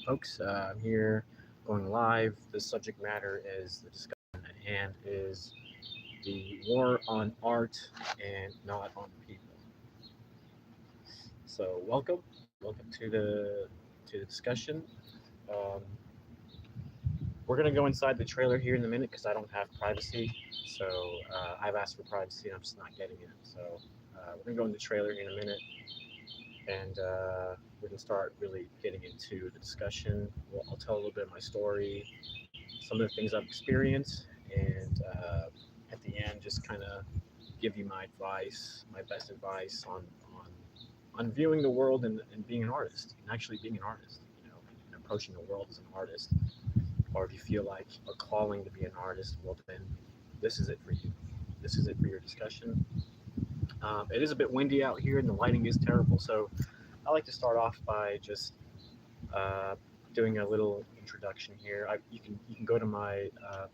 folks. I'm here going live. The subject matter is the discussion at hand is the war on art and not on people. So welcome to the discussion. Um, we're gonna go inside the trailer here in a minute because I don't have privacy. So I've asked for privacy and I'm just not getting it. So we're gonna go in the trailer here in a minute and we can start really getting into the discussion. I'll tell a little bit of my story, some of the things I've experienced, and at the end, just kind of give you my advice, my best advice on, on viewing the world and being an artist, and actually being an artist, and approaching the world as an artist. Or if you feel like a calling to be an artist, well, then this is it for you. This is it for your discussion. It is a bit windy out here, and the lighting is terrible, so I like to start off by just uh, doing a little introduction here. You can go to my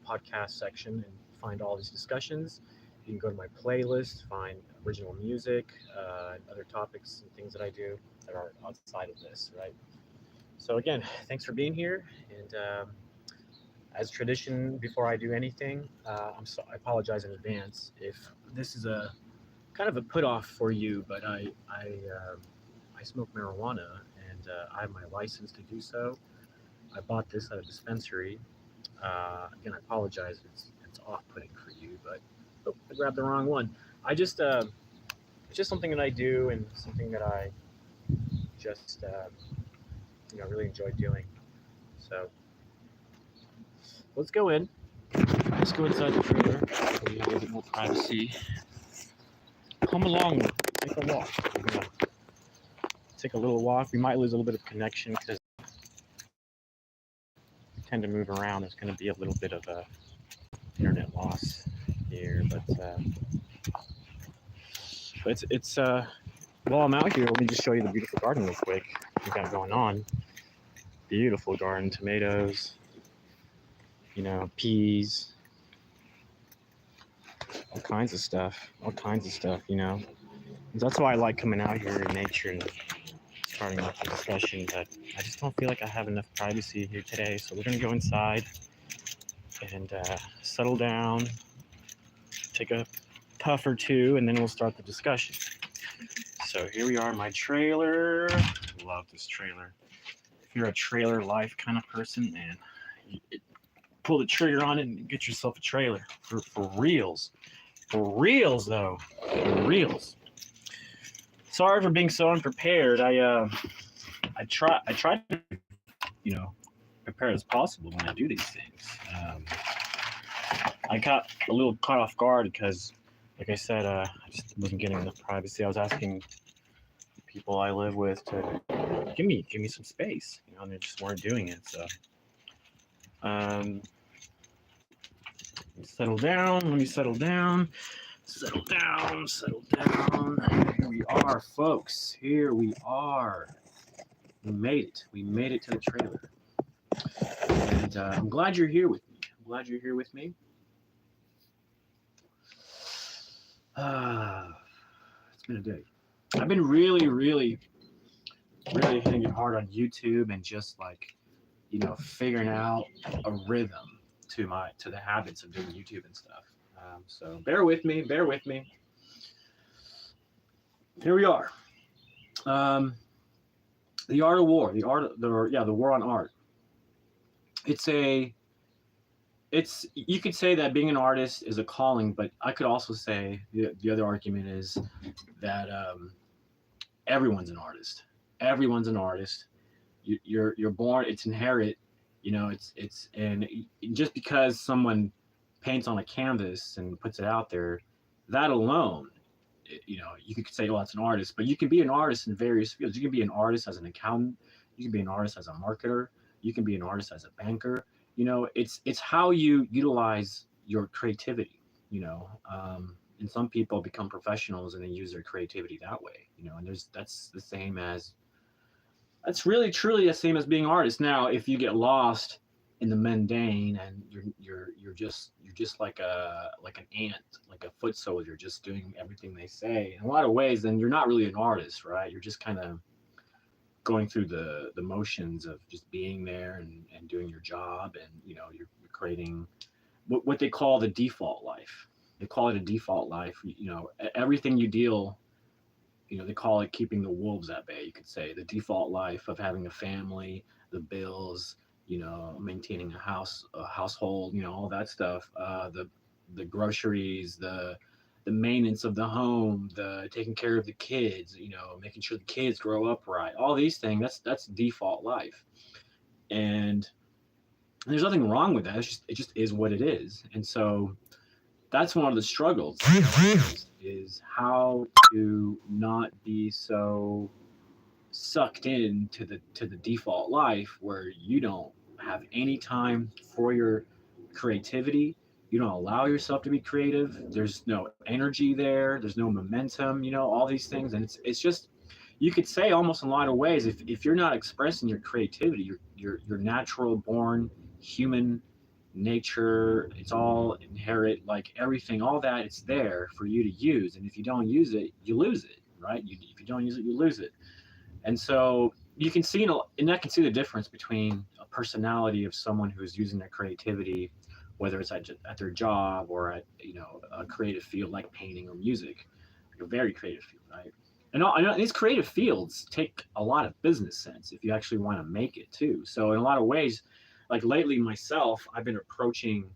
podcast section and find all these discussions. You can go to my playlist, find original music, and other topics and things that I do that are outside of this, right? So again, thanks for being here. And as tradition, before I do anything, I apologize in advance if this is a kind of a put off for you, but I smoke marijuana and I have my license to do so. I bought this at a dispensary. Again, I apologize. It's off putting for you, but oh, I grabbed the wrong one. I just it's just something that I do and something that I just really enjoy doing. So let's go in. Let's go inside the trailer. So we have a little bit more privacy. Come along, take a walk. We're gonna take a little walk. We might lose a little bit of connection because we tend to move around. There's going to be a little bit of a internet loss here, but it's while I'm out here, let me just show you the beautiful garden real quick we got going on. Beautiful garden, tomatoes, peas, all kinds of stuff. That's why I like coming out here in nature and starting off the discussion, but I just don't feel like I have enough privacy here today, so we're going to go inside and settle down, take a puff or two, and then we'll start the discussion. So here we are in my trailer. Love this trailer. If you're a trailer life kind of person, man, pull the trigger on it and get yourself a trailer for reals. For reals, though. For reals. Sorry for being so unprepared. I try to prepare as possible when I do these things. I got a little caught off guard because, like I said, I just wasn't getting enough privacy. I was asking people I live with to give me some space, and they just weren't doing it. So, settle down. Let me settle down. Settle down. Here we are, folks. Here we are. We made it. We made it to the trailer. And I'm glad you're here with me. It's been a day. I've been really hitting it hard on YouTube and just figuring out a rhythm to the habits of doing YouTube and stuff. So bear with me. Here we are. The art of war. The war on art. You could say that being an artist is a calling, but I could also say the other argument is that everyone's an artist. Everyone's an artist. You're born. It's inherent. And just because someone paints on a canvas and puts it out there, that alone, you could say, oh, that's an artist. But you can be an artist in various fields. You can be an artist as an accountant. You can be an artist as a marketer. You can be an artist as a banker. It's how you utilize your creativity. And some people become professionals and they use their creativity that way. And that's really truly the same as being an artist. Now, if you get lost in the mundane and you're just like an ant, like a foot soldier, just doing everything they say in a lot of ways, then you're not really an artist, right? You're just kind of going through the motions of just being there and doing your job, and you're creating what they call the default life. They call it a default life. Everything you deal, they call it keeping the wolves at bay. You could say the default life of having a family, the bills, maintaining a household, all that stuff. The groceries, the maintenance of the home, the taking care of the kids, making sure the kids grow up right. All these things, that's default life. And there's nothing wrong with that. It just is what it is. And so that's one of the struggles is how to not be so sucked in to the default life where you don't have any time for your creativity. You don't allow yourself to be creative. There's no energy there. There's no momentum. All these things, and it's just, you could say almost in a lot of ways, if you're not expressing your creativity, your natural born human nature, it's all inherent, like everything, all that, it's there for you to use. And if you don't use it, you lose it, right? If you don't use it, you lose it. And so you can see, and I can see the difference between a personality of someone who's using their creativity, whether it's at their job or at a creative field like painting or music, like a very creative field, right? And I know these creative fields take a lot of business sense if you actually want to make it too. So in a lot of ways, like lately myself, I've been approaching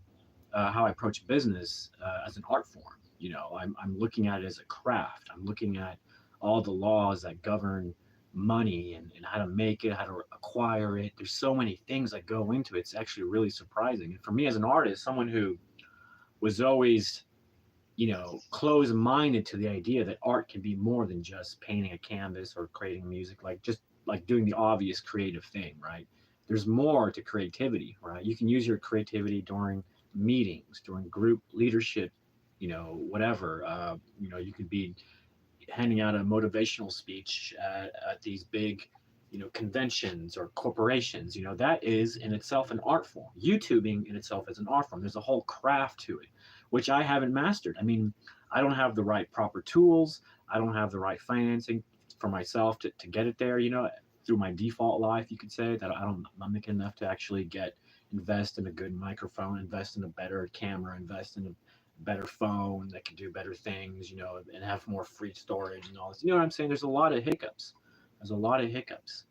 how I approach business as an art form. I'm looking at it as a craft. I'm looking at all the laws that govern money and how to make it, how to acquire it. There's so many things that go into it. It's actually really surprising. And for me as an artist, someone who was always, closed-minded to the idea that art can be more than just painting a canvas or creating music, like just like doing the obvious creative thing, right? There's more to creativity, right? You can use your creativity during meetings, during group leadership, whatever. You could be handing out a motivational speech at these big, conventions or corporations. That is in itself an art form. YouTubing in itself is an art form. There's a whole craft to it, which I haven't mastered. I mean, I don't have the right proper tools. I don't have the right financing for myself to get it there, through my default life, you could say that I'm not making enough to actually invest in a good microphone, invest in a better camera, invest in a better phone that can do better things, and have more free storage and all this. You know what I'm saying? There's a lot of hiccups.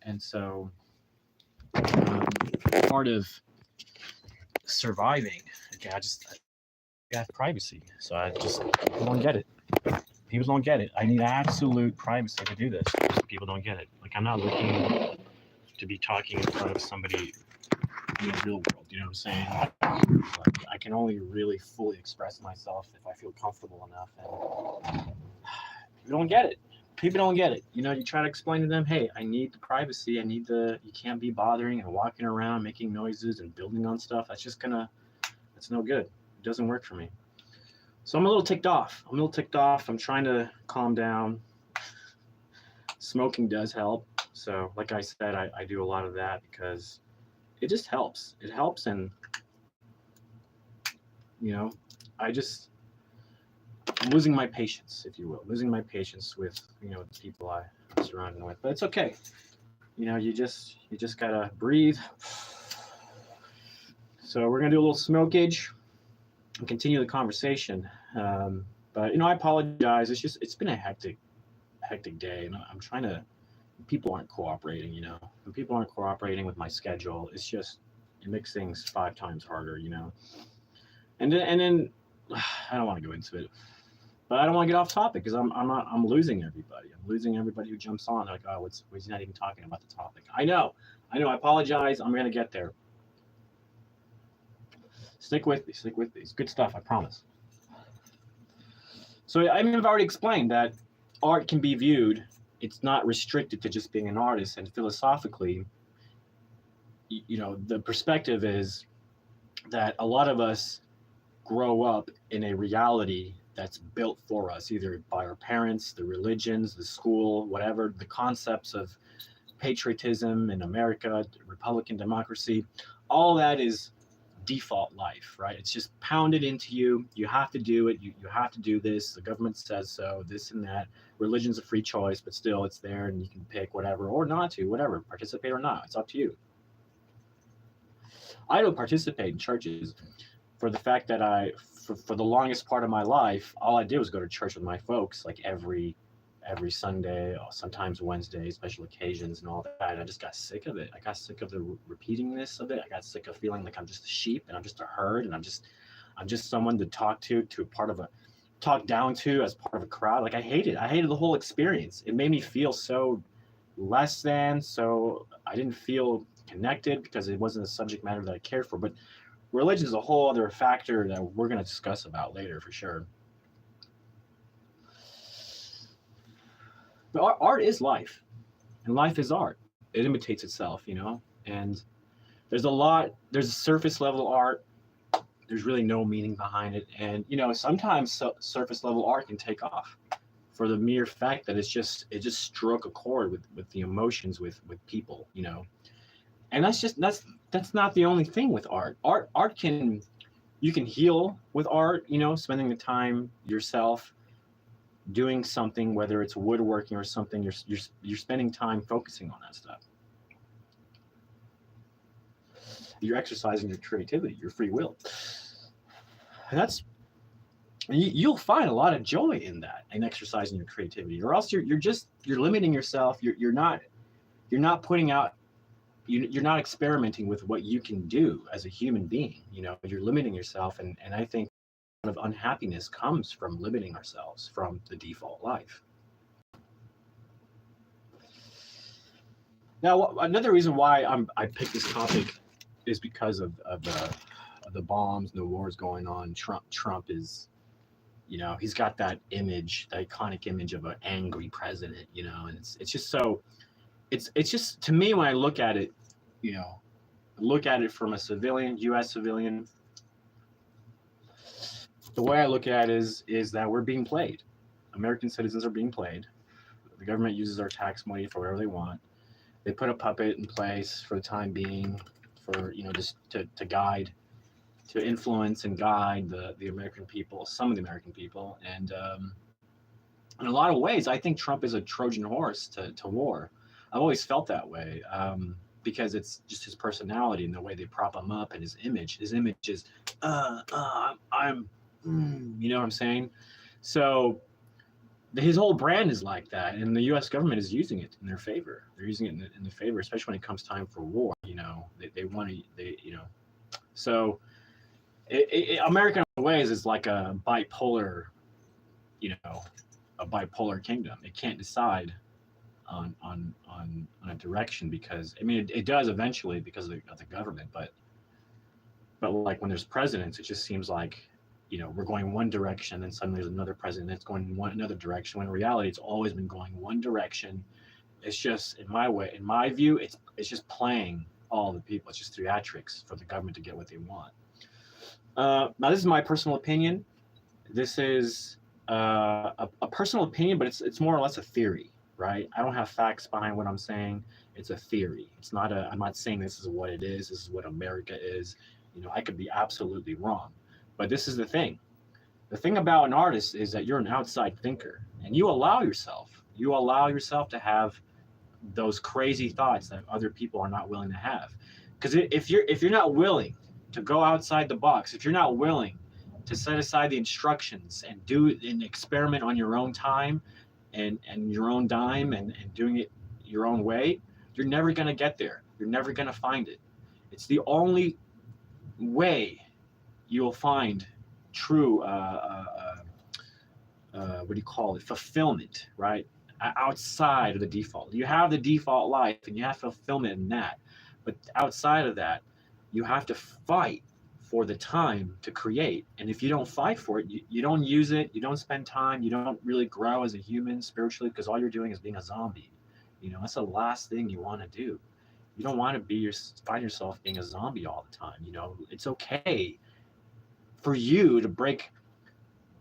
And so part of surviving, okay, I have privacy. So people don't get it. People don't get it. I need absolute privacy to do this. People don't get it. Like, I'm not looking to be talking in front of somebody in the real world. You know what I'm saying? Like, I can only really fully express myself if I feel comfortable enough. And people don't get it. People don't get it. You try to explain to them, hey, I need the privacy. You can't be bothering and walking around making noises and building on stuff. That's no good. It doesn't work for me. So I'm a little ticked off. I'm trying to calm down. Smoking does help. So like I said, I do a lot of that because it just helps. It helps. And, I'm losing my patience, if you will, with, the people I'm surrounded with. But it's okay. You just gotta breathe. So we're gonna do a little smokage and continue the conversation. But I apologize. It's been a hectic day, and I'm trying to. People aren't cooperating. When people aren't cooperating with my schedule, it makes things 5 times harder. And then I don't want to go into it, but I don't want to get off topic because I'm losing everybody. I'm losing everybody who jumps on. They're like, oh, he's not even talking about the topic. I know. I apologize. I'm gonna get there. Stick with me. It's good stuff, I promise. So I've already explained that art can be viewed. It's not restricted to just being an artist. And philosophically, the perspective is that a lot of us grow up in a reality that's built for us, either by our parents, the religions, the school, whatever, the concepts of patriotism in America, Republican democracy. All that is default life, right? It's just pounded into you. You have to do it. You have to do this. The government says so, this and that. Religion's a free choice, but still it's there and you can pick whatever or not to, whatever, participate or not. It's up to you. I don't participate in churches for the fact that for the longest part of my life, all I did was go to church with my folks, like every Sunday, or sometimes Wednesday, special occasions and all that. And I just got sick of it. I got sick of the repeatingness of it. I got sick of feeling like I'm just a sheep and I'm just a herd and I'm just someone to talk to talk down to as part of a crowd. Like I hated the whole experience. It made me feel so less than, so I didn't feel connected because it wasn't a subject matter that I cared for. But religion is a whole other factor that we're going to discuss about later for sure. But art is life, and life is art. It imitates itself, and there's a surface level art. There's really no meaning behind it. And, sometimes surface level art can take off for the mere fact that it just struck a chord with the emotions with people, and that's not the only thing with art. You can heal with art, spending the time yourself doing something, whether it's woodworking or something, you're spending time focusing on that stuff. You're exercising your creativity, your free will. And you'll find a lot of joy in that, in exercising your creativity, or else you're limiting yourself. You're not putting out, you're not experimenting with what you can do as a human being. You're limiting yourself, and I think of unhappiness comes from limiting ourselves from the default life. Now, another reason why I picked this topic is because of the bombs and the wars going on. Trump is, he's got that image, the iconic image of an angry president, and it's just so, it's just, to me, when I look at it, look at it from a civilian, U.S. civilian, the way I look at it is that we're being played. American citizens are being played. The government uses our tax money for whatever they want. They put a puppet in place for the time being, for just to guide, to influence and guide the American people, some of the American people. And in a lot of ways, I think Trump is a Trojan horse to war. I've always felt that way, because it's just his personality and the way they prop him up, and his image. His image is, I'm. You know what I'm saying? So his whole brand is like that, and the U.S. government is using it in their favor. They're using it in the favor, especially when it comes time for war. They want to, So America, in ways, is like a bipolar, a bipolar kingdom. It can't decide on a direction, because it does eventually because of the government, but like when there's presidents, it just seems like, we're going one direction, and suddenly there's another president that's going another direction. When in reality, it's always been going one direction. It's just, in my view, it's just playing all the people. It's just theatrics for the government to get what they want. Now, this is my personal opinion. This is a personal opinion, but it's more or less a theory, right? I don't have facts behind what I'm saying. It's a theory. I'm not saying this is what it is. This is what America is. I could be absolutely wrong. But this is the thing. The thing about an artist is that you're an outside thinker, and you allow yourself to have those crazy thoughts that other people are not willing to have. Because if you're not willing to go outside the box, if you're not willing to set aside the instructions and do an experiment on your own time and your own dime and doing it your own way, you're never going to get there. You're never going to find it. It's the only way you'll find true, fulfillment, right? Outside of the default. You have the default life, and you have fulfillment in that. But outside of that, you have to fight for the time to create. And if you don't fight for it, you don't use it, you don't spend time, you don't really grow as a human spiritually, because all you're doing is being a zombie. That's the last thing you want to do. You don't want to find yourself being a zombie all the time. It's okay for you to break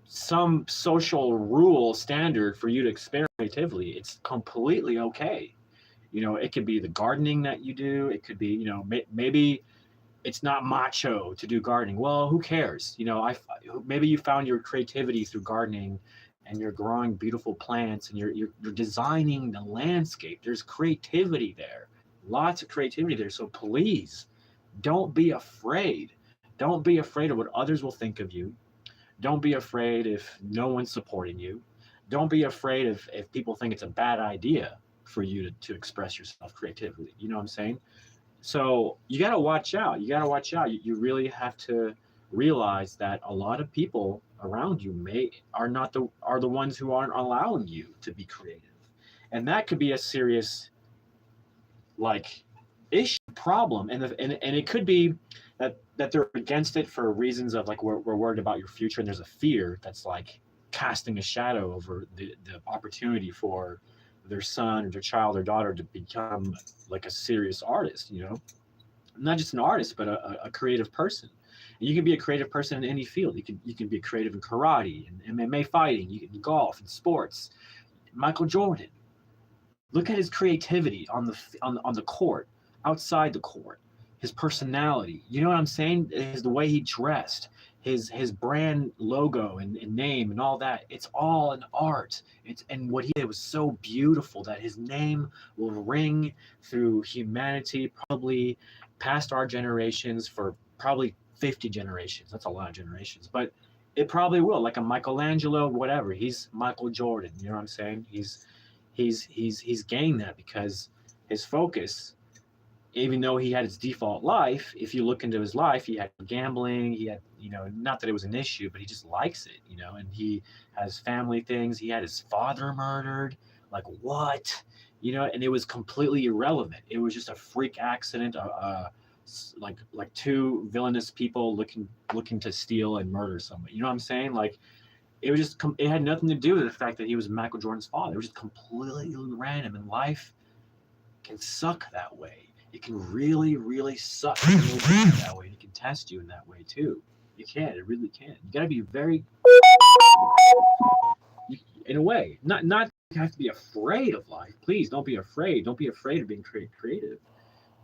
some social rule standard for you to experiment creatively. It's completely okay. It could be the gardening that you do. It could be, maybe it's not macho to do gardening. Well, who cares? You know, maybe you found your creativity through gardening, and you're growing beautiful plants, and you're designing the landscape. There's creativity there, lots of creativity there. So please, don't be afraid. Don't be afraid of what others will think of you. Don't be afraid if no one's supporting you. Don't be afraid if people think it's a bad idea for you to express yourself creatively. You know what I'm saying? So you got to watch out. You got to watch out. You really have to realize that a lot of people around you are the ones who aren't allowing you to be creative, and that could be a serious like issue problem, and it could be that they're against it for reasons of like we're worried about your future, and there's a fear that's like casting a shadow over the opportunity for their son or their child or daughter to become like a serious artist, you know, not just an artist but a creative person. And you can be a creative person in any field. You can be creative in karate and MMA fighting, you can golf and sports. Michael Jordan, look at his creativity on the court, outside the court, his personality. You know what I'm saying? Is the way he dressed, his brand logo and name and all that. It's all an art. And what he did was so beautiful that his name will ring through humanity, probably past our generations for probably 50 generations. That's a lot of generations, but it probably will. Like a Michelangelo, whatever. He's Michael Jordan. You know what I'm saying? He's gained that because his focus, even though he had his default life, if you look into his life, he had gambling, he had, you know, not that it was an issue, but he just likes it, you know, and he has family things. He had his father murdered. Like, what? You know, and it was completely irrelevant. It was just a freak accident, like two villainous people looking to steal and murder somebody. You know what I'm saying? Like, it was just it had nothing to do with the fact that he was Michael Jordan's father. It was just completely random, and life can suck that way. It can really, really suck that way. It can test you in that way too. It can. It really can. You got to be very, in a way, not you have to be afraid of life. Please don't be afraid. Don't be afraid of being creative.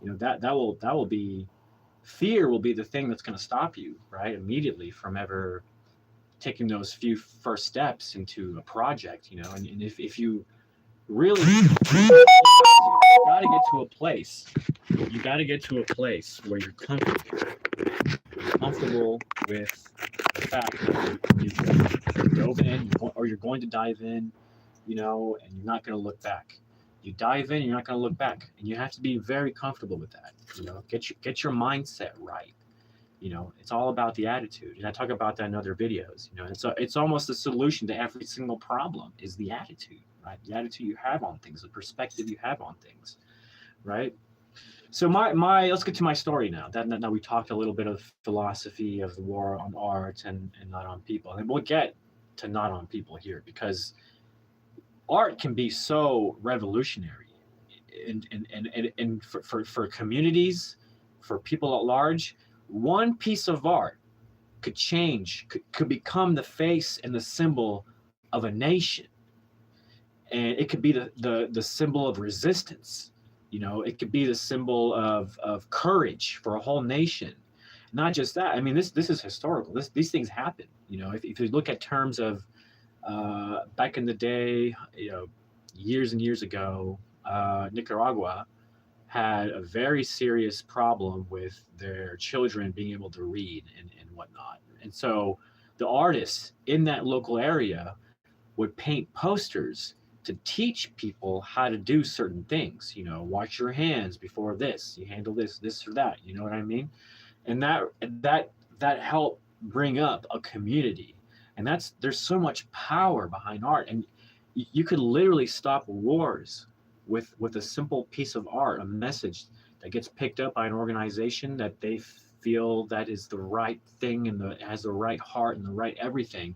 You know that will be fear will be the thing that's going to stop you right immediately from ever taking those few first steps into a project, you know, and if you really you gotta get to a place. You gotta get to a place where you're comfortable with the fact that you dove in, or you're going to dive in, you know, and you're not going to look back. You dive in, you're not going to look back, and you have to be very comfortable with that. You know, get your mindset right. You know, it's all about the attitude, and I talk about that in other videos. You know, it's almost a solution to every single problem is the attitude, right? The attitude you have on things, the perspective you have on things, right? So my let's get to my story now. Now we talked a little bit of philosophy of the war on art and not on people, and we'll get to not on people here because art can be so revolutionary, and for communities, for people at large. One piece of art could become the face and the symbol of a nation, and it could be the symbol of resistance. You know, it could be the symbol of courage for a whole nation. Not just that. I mean, this is historical. These things happen. You know, if you look at terms of back in the day, you know, years and years ago, Nicaragua had a very serious problem with their children being able to read and whatnot. And so the artists in that local area would paint posters to teach people how to do certain things. You know, wash your hands before this, you handle this or that. You know what I mean? And that helped bring up a community. And there's so much power behind art, and you could literally stop wars with a simple piece of art, a message that gets picked up by an organization that they feel that is the right thing and has the right heart and the right everything,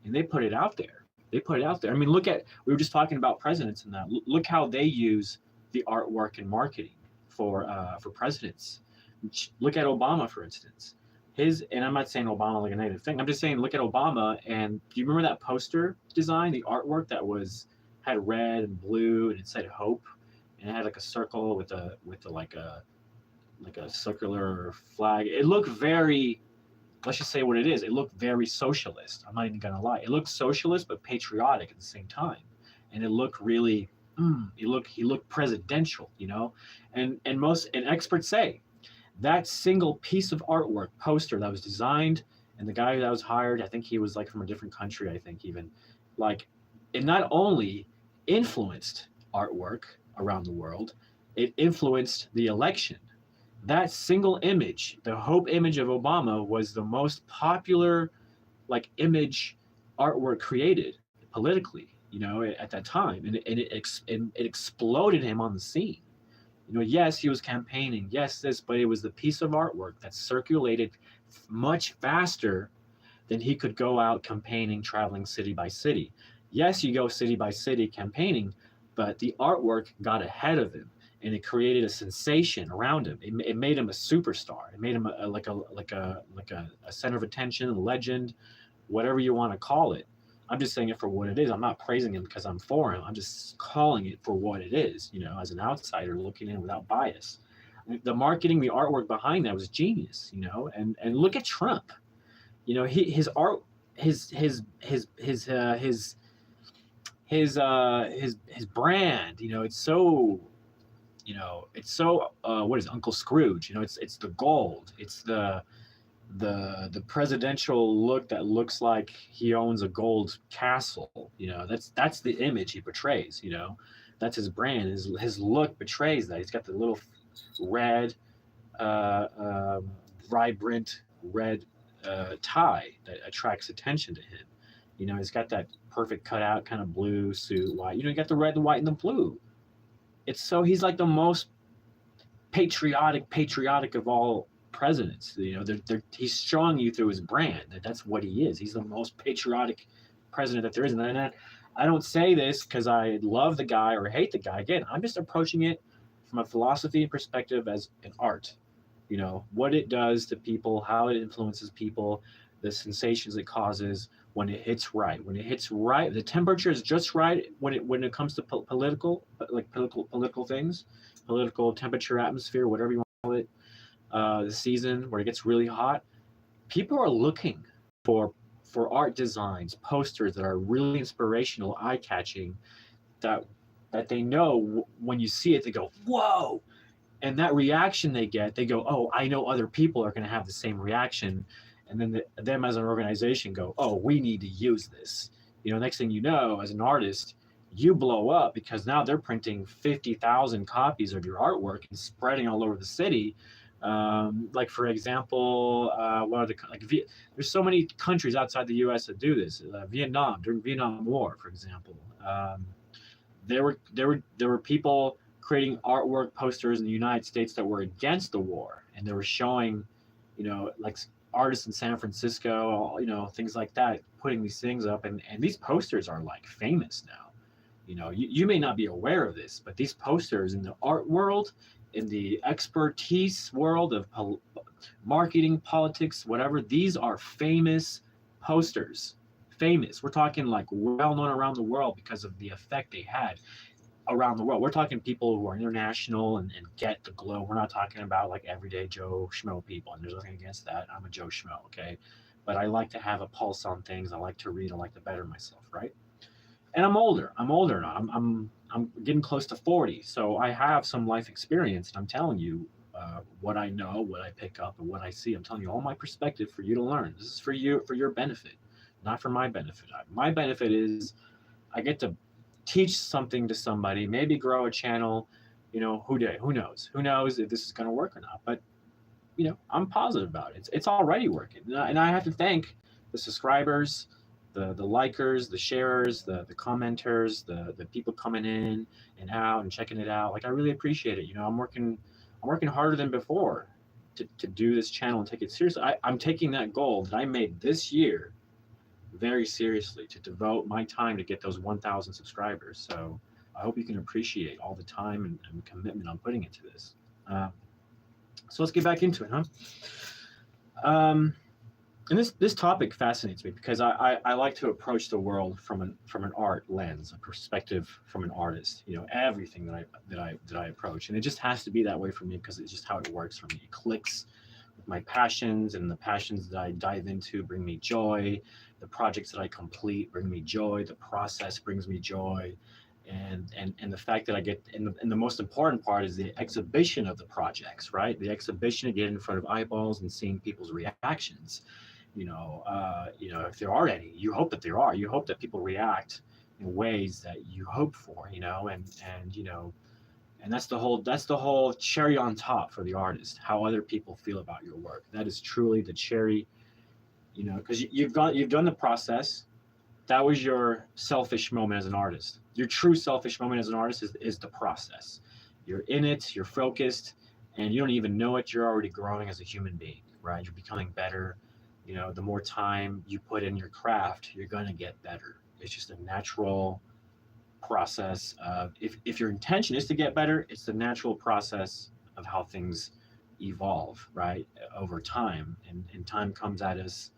and they put it out there. They put it out there. I mean, we were just talking about presidents and that. Look how they use the artwork and marketing for presidents. Look at Obama, for instance. And I'm not saying Obama like a negative thing. I'm just saying, look at Obama, and do you remember that poster design, the artwork that had red and blue and it said hope, and it had like a circle with like a circular flag. It looked very, let's just say what it is. It looked very socialist. I'm not even gonna lie. It looked socialist but patriotic at the same time, and it looked really. He looked presidential, and experts say that single piece of artwork poster that was designed, and the guy that was hired, I think he was like from a different country, I think even, like, it not only influenced artwork around the world, it influenced the election. That single image, the hope image of Obama, was the most popular like image artwork created politically, at that time, and it exploded him on the scene. Yes, he was campaigning, yes, this, but it was the piece of artwork that circulated much faster than he could go out campaigning, traveling city by city. Yes, you go city by city campaigning, but the artwork got ahead of him, and it created a sensation around him. It made him a superstar. It made him a center of attention, a legend, whatever you want to call it. I'm just saying it for what it is. I'm not praising him because I'm for him. I'm just calling it for what it is, as an outsider looking in without bias. The marketing, the artwork behind that was genius, and look at Trump. His art, his brand, it's so what is it, Uncle Scrooge? It's the gold. It's the presidential look that looks like he owns a gold castle. That's the image he portrays. That's his brand. His look betrays that. He's got the little red, vibrant red tie that attracts attention to him. He's got that perfect cutout kind of blue suit, white. You got the red, the white, and the blue. He's like the most patriotic of all presidents. He's showing you through his brand that's what he is. He's the most patriotic president that there is. And I don't say this because I love the guy or hate the guy. Again, I'm just approaching it from a philosophy and perspective as an art. What it does to people, how it influences people, the sensations it causes when it hits right. When it hits right, the temperature is just right when it comes to political things, political temperature, atmosphere, whatever you want to call it. The season where it gets really hot, people are looking for art designs, posters that are really inspirational, eye-catching, that they know when you see it, they go, whoa. And that reaction they get, they go, oh, I know other people are going to have the same reaction. And then them as an organization go, oh, we need to use this. Next thing you know, as an artist, you blow up because now they're printing 50,000 copies of your artwork and spreading all over the city. Like, for example, there's so many countries outside the U.S. that do this. Vietnam, during Vietnam War, for example, there were people creating artwork posters in the United States that were against the war, and they were showing, like artists in San Francisco, things like that, putting these things up, and these posters are like famous now. You may not be aware of this, but these posters in the art world, in the expertise world of marketing, politics, whatever, these are famous posters. Famous. We're talking like well known around the world because of the effect they had around the world. We're talking people who are international and get the glow. We're not talking about like everyday Joe Schmo people, and there's nothing against that. I'm a Joe Schmo, okay? But I like to have a pulse on things. I like to read. I like to better myself, right? And I'm older now. I'm getting close to 40, so I have some life experience, and I'm telling you what I know, what I pick up, and what I see. I'm telling you all my perspective for you to learn. This is for you, for your benefit, not for my benefit. My benefit is I get to teach something to somebody, maybe grow a channel. Who knows? Who knows if this is going to work or not? But I'm positive about it. It's already working, and I have to thank the subscribers, the likers, the sharers, the commenters, the people coming in and out and checking it out. Like, I really appreciate it. I'm working harder than before to do this channel and take it seriously. I'm taking that goal that I made this year very seriously, to devote my time to get those 1,000 subscribers. So I hope you can appreciate all the time and commitment I'm putting into this. So let's get back into it, huh? And this topic fascinates me because I like to approach the world from an art lens, a perspective from an artist. You know, everything that I approach, and it just has to be that way for me because it's just how it works for me. It clicks with my passions, and the passions that I dive into bring me joy. The projects that I complete bring me joy. The process brings me joy, and the fact that I get and the most important part is the exhibition of the projects, right? The exhibition, getting in front of eyeballs and seeing people's reactions. If there are any, you hope that there are. You hope that people react in ways that you hope for, and that's the whole cherry on top for the artist. How other people feel about your work. That is truly the cherry, because you've done the process. That was your selfish moment as an artist. Your true selfish moment as an artist is the process. You're in it. You're focused, and you don't even know it. You're already growing as a human being, right? You're becoming better. The more time you put in your craft, you're going to get better. It's just a natural process of, if your intention is to get better, it's the natural process of how things evolve, right? Over time. And time comes at us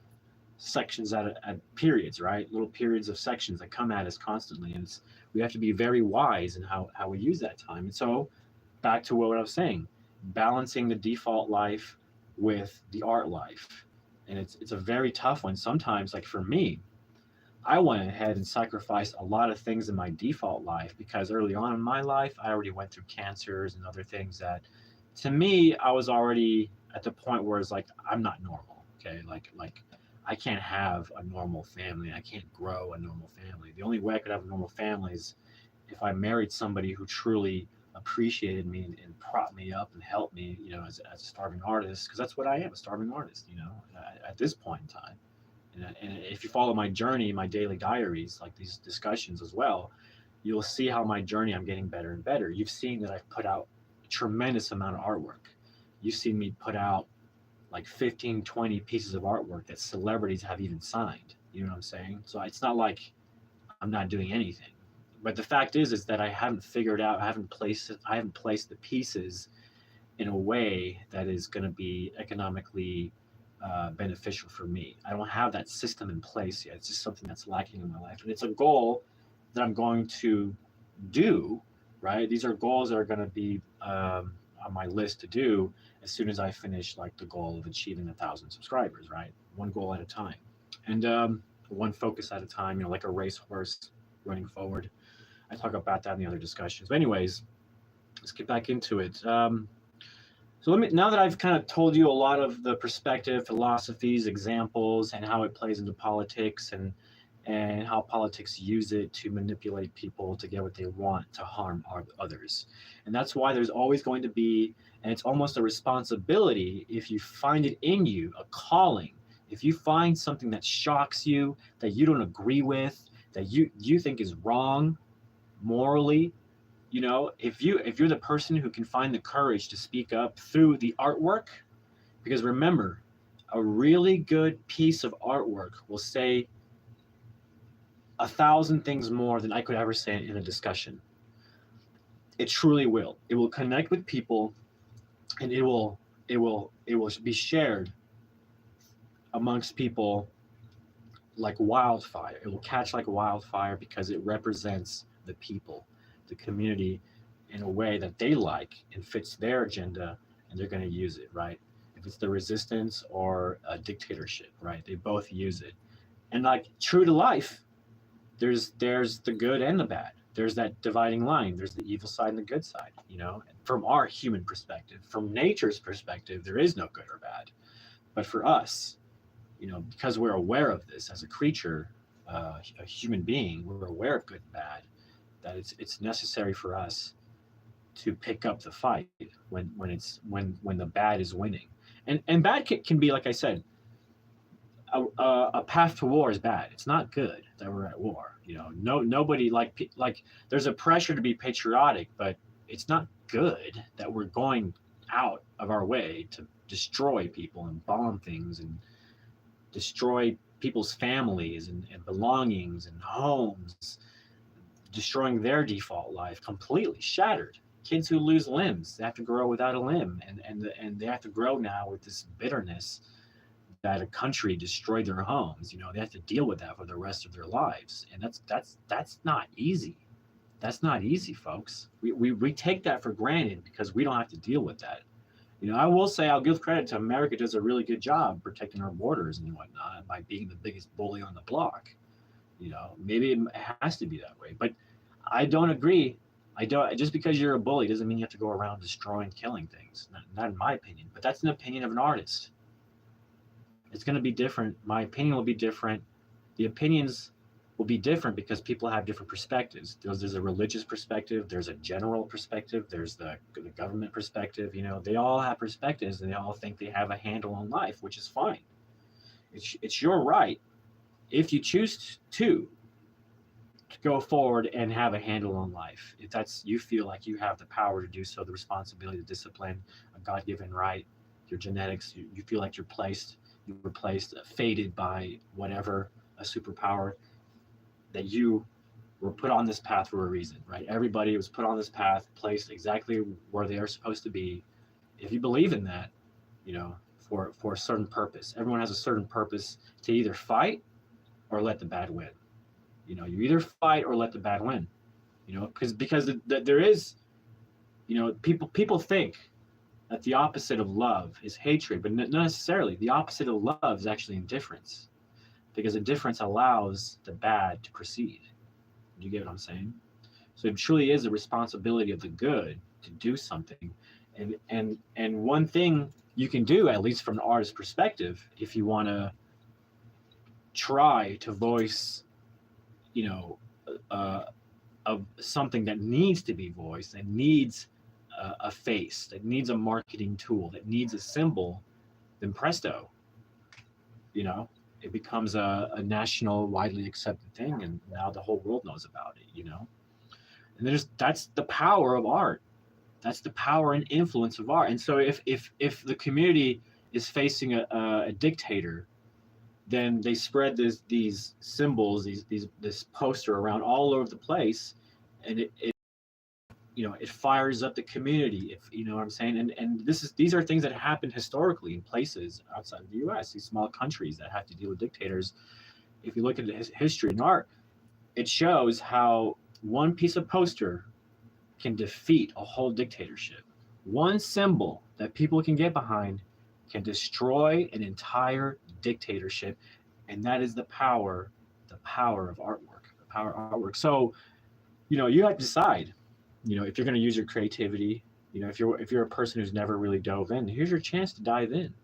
sections at periods, right? Little periods of sections that come at us constantly. And we have to be very wise in how we use that time. And so back to what I was saying, balancing the default life with the art life. And it's a very tough one. Sometimes, like for me, I went ahead and sacrificed a lot of things in my default life because early on in my life, I already went through cancers and other things that, to me, I was already at the point where it's like I'm not normal. Okay, like I can't have a normal family. I can't grow a normal family. The only way I could have a normal family is if I married somebody who truly appreciated me and propped me up and helped me, as a starving artist, because that's what I am, a starving artist, at this point in time. And if you follow my journey, my daily diaries, like these discussions as well, you'll see how my journey, I'm getting better and better. You've seen that I've put out a tremendous amount of artwork. You've seen me put out like 15, 20 pieces of artwork that celebrities have even signed. You know what I'm saying? So it's not like I'm not doing anything. But the fact is that I haven't placed the pieces in a way that is going to be economically beneficial for me. I don't have that system in place yet. It's just something that's lacking in my life, and it's a goal that I'm going to do. Right? These are goals that are going to be on my list to do as soon as I finish like the goal of achieving 1,000 subscribers. Right? One goal at a time, and one focus at a time. Like a racehorse running forward. I talk about that in the other discussions. But anyways, let's get back into it. So now that I've kind of told you a lot of the perspective, philosophies, examples, and how it plays into politics, and how politics use it to manipulate people to get what they want, to harm others. And that's why there's always going to be, and it's almost a responsibility, if you find it in you, a calling. If you find something that shocks you, that you don't agree with, that you think is wrong morally, if you're the person who can find the courage to speak up through the artwork, because remember, a really good piece of artwork will say 1,000 things more than I could ever say in a discussion. It truly will. It will connect with people, and it will be shared amongst people like wildfire. It will catch like wildfire because it represents the people, the community, in a way that they like and fits their agenda, and they're going to use it, right? If it's the resistance or a dictatorship, right? They both use it. And like true to life, there's the good and the bad. There's that dividing line. There's the evil side and the good side, From our human perspective, from nature's perspective, there is no good or bad. But for us, because we're aware of this as a creature, a human being, we're aware of good and bad, that it's necessary for us to pick up the fight when the bad is winning. And bad can be, like I said, a path to war is bad. It's not good that we're at war. Nobody like there's a pressure to be patriotic, but it's not good that we're going out of our way to destroy people and bomb things and destroy people's families and belongings and homes, destroying their default life, completely shattered. Kids who lose limbs, they have to grow without a limb, and they have to grow now with this bitterness that a country destroyed their homes. They have to deal with that for the rest of their lives, and that's not easy. That's not easy, folks. We take that for granted because we don't have to deal with that. I will say I'll give credit to America does a really good job protecting our borders and whatnot by being the biggest bully on the block. Maybe it has to be that way, but I don't agree. I don't. Just because you're a bully doesn't mean you have to go around destroying, killing things. Not in my opinion, but that's an opinion of an artist. It's going to be different. My opinion will be different. The opinions will be different because people have different perspectives. There's a religious perspective. There's a general perspective. There's the government perspective. They all have perspectives, and they all think they have a handle on life, which is fine. It's your right, if you choose to go forward and have a handle on life. If that's you feel like you have the power to do so, the responsibility, the discipline, a God-given right, your genetics, you feel like you're replaced, fated by whatever, a superpower, that you were put on this path for a reason, right? Everybody was put on this path, placed exactly where they are supposed to be. If you believe in that, for a certain purpose. Everyone has a certain purpose to either fight or let the bad win. You either fight or let the bad win. Because there is, people think that the opposite of love is hatred, but not necessarily. The opposite of love is actually indifference, because indifference allows the bad to proceed. Do you get what I'm saying? So it truly is a responsibility of the good to do something. And one thing you can do, at least from an artist's perspective, if you want to try to voice, of something that needs to be voiced, that needs a face, that needs a marketing tool, that needs a symbol, then presto, it becomes a national, widely accepted thing, and now the whole world knows about it. And that's the power of art. That's the power and influence of art. And so if the community is facing a dictator, then they spread these symbols, this poster around all over the place, and it fires up the community. If you know what I'm saying, and these are things that happen historically in places outside of the U.S. These small countries that have to deal with dictators. If you look at the history in art, it shows how one piece of poster can defeat a whole dictatorship. One symbol that people can get behind can destroy an entire dictatorship, and that is the power of artwork. The power of artwork. So, you have to decide. If you're going to use your creativity. If you're a person who's never really dove in, here's your chance to dive in.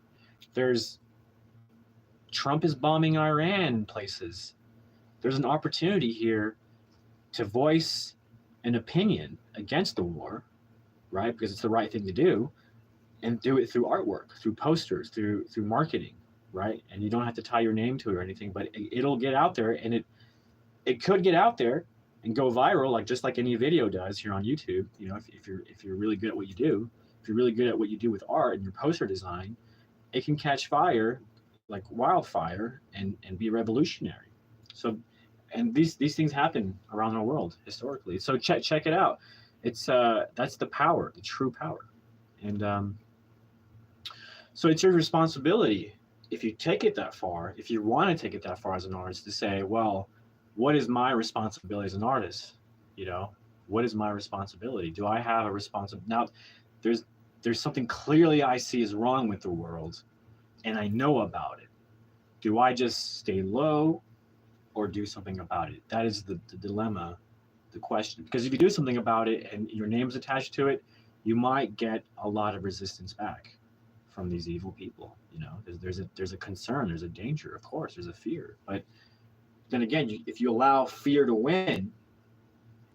Trump is bombing Iran places. There's an opportunity here to voice an opinion against the war, right? Because it's the right thing to do, and do it through artwork, through posters, through marketing, right? And you don't have to tie your name to it or anything, but it'll get out there, and it could get out there and go viral, just like any video does here on YouTube. If you're really good at what you do, if you're really good at what you do with art and your poster design, it can catch fire like wildfire and be revolutionary. So, and these things happen around the world historically. So check it out. It's that's the power, the true power. And so it's your responsibility, if you take it that far, if you want to take it that far as an artist, to say, well, what is my responsibility as an artist? What is my responsibility? Do I have a responsibility? Now, there's something clearly I see is wrong with the world, and I know about it. Do I just stay low or do something about it? That is the dilemma, the question. Because if you do something about it and your name's attached to it, you might get a lot of resistance back from these evil people. There's a concern, there's a danger, of course, there's a fear. But then again, if you allow fear to win,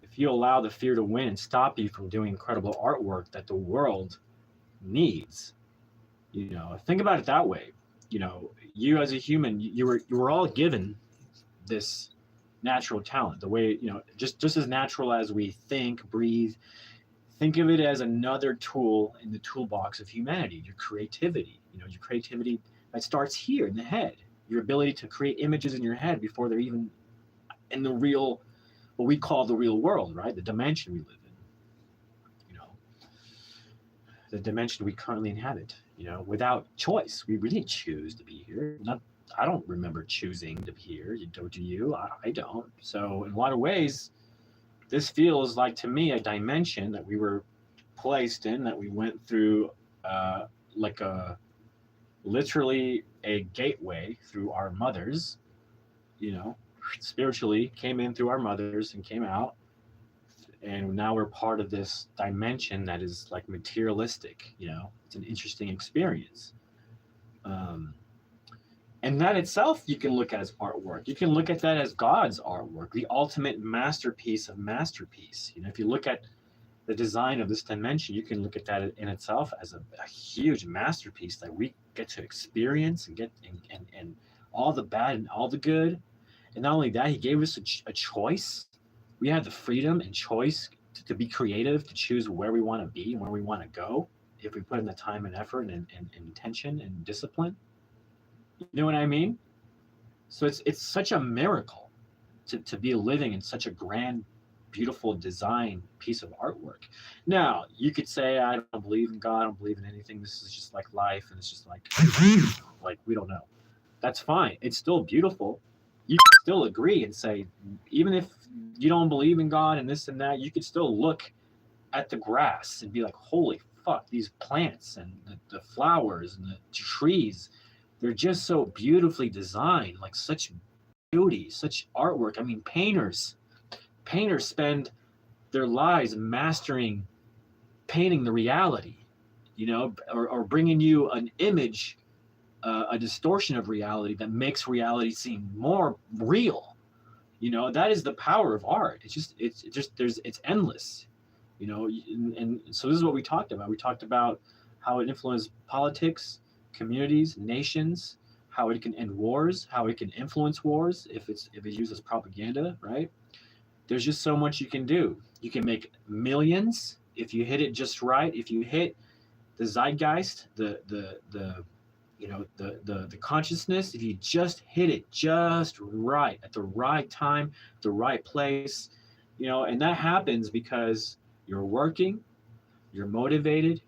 if you allow the fear to win and stop you from doing incredible artwork that the world needs, think about it that way. You as a human, you were all given this natural talent, the way, just as natural as we think, breathe. Think of it as another tool in the toolbox of humanity, your creativity. Your creativity that starts here in the head, your ability to create images in your head before they're even in the real, what we call the real world, right? The dimension we live in, the dimension we currently inhabit. without choice. We didn't choose to be here. Not, I don't remember choosing to be here. Do you? I don't. So in a lot of ways, this feels like to me a dimension that we were placed in, that we went through, like a literally a gateway through our mothers. Spiritually came in through our mothers and came out, and now we're part of this dimension that is like materialistic. It's an interesting experience. um, and that itself you can look at as artwork. You can look at that as God's artwork, the ultimate masterpiece of masterpiece. If you look at the design of this dimension, you can look at that in itself as a huge masterpiece that we get to experience and get, and all the bad and all the good. And not only that, he gave us a choice. We have the freedom and choice to be creative, to choose where we want to be and where we want to go, if we put in the time and effort and intention and discipline. You know what I mean? So it's such a miracle to be living in such a grand, beautiful design piece of artwork. Now, you could say, I don't believe in God, I don't believe in anything. This is just like life, and it's just like we don't know. That's fine. It's still beautiful. You can still agree and say, even if you don't believe in God and this and that, you could still look at the grass and be like, holy fuck, these plants and the flowers and the trees, they're just so beautifully designed, like such beauty, such artwork. I mean, painters spend their lives mastering painting the reality, or bringing you an image, a distortion of reality that makes reality seem more real. That is the power of art. It's endless. And so this is what we talked about. We talked about how it influenced politics, communities, nations, how it can end wars, how it can influence wars if it's used as propaganda, right? There's just so much you can do. You can make millions if you hit it just right. If you hit the zeitgeist, the consciousness, if you just hit it just right at the right time, the right place, and that happens because you're working, you're motivated,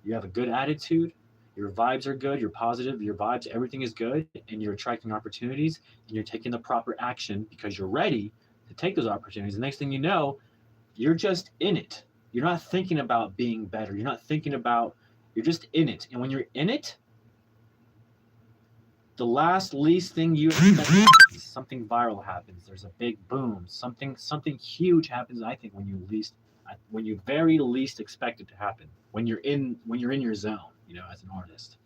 you have a good attitude, your vibes are good, you're positive, your vibes, everything is good, and you're attracting opportunities, and you're taking the proper action because you're ready to take those opportunities. The next thing you know, you're just in it. You're not thinking about being better. You're just in it. And when you're in it, the least thing you expect happens. Something viral happens. There's a big boom. Something huge happens. I think when you very least expect it to happen. When you're in your zone, as an artist.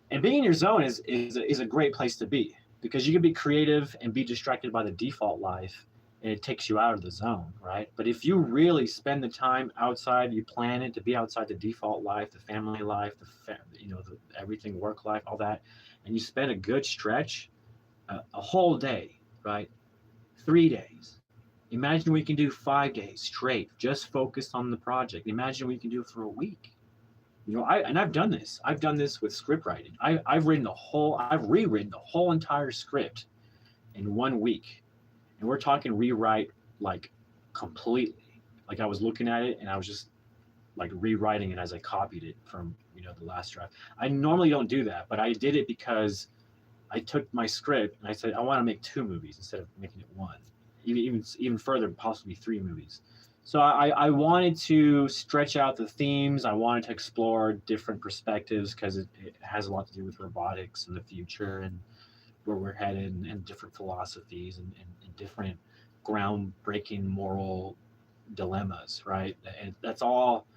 And being in your zone is a great place to be, because you can be creative and be distracted by the default life, and it takes you out of the zone, right? But if you really spend the time outside, you plan it to be outside the default life, the family life, the everything, work life, all that, and you spend a good stretch, a whole day, right? 3 days. Imagine we can do 5 days straight, just focused on the project. Imagine we can do it for a week. I've done this. I've done this with script writing. I've rewritten the whole entire script in 1 week. And we're talking rewrite like completely. Like I was looking at it and I was just like rewriting it as I copied it from, the last draft. I normally don't do that, but I did it because I took my script and I said, I want to make 2 movies instead of making it 1. Even further, possibly 3 movies. So I wanted to stretch out the themes. I wanted to explore different perspectives because it has a lot to do with robotics in the future and where we're headed, and different philosophies and different groundbreaking moral dilemmas, right? And that's all,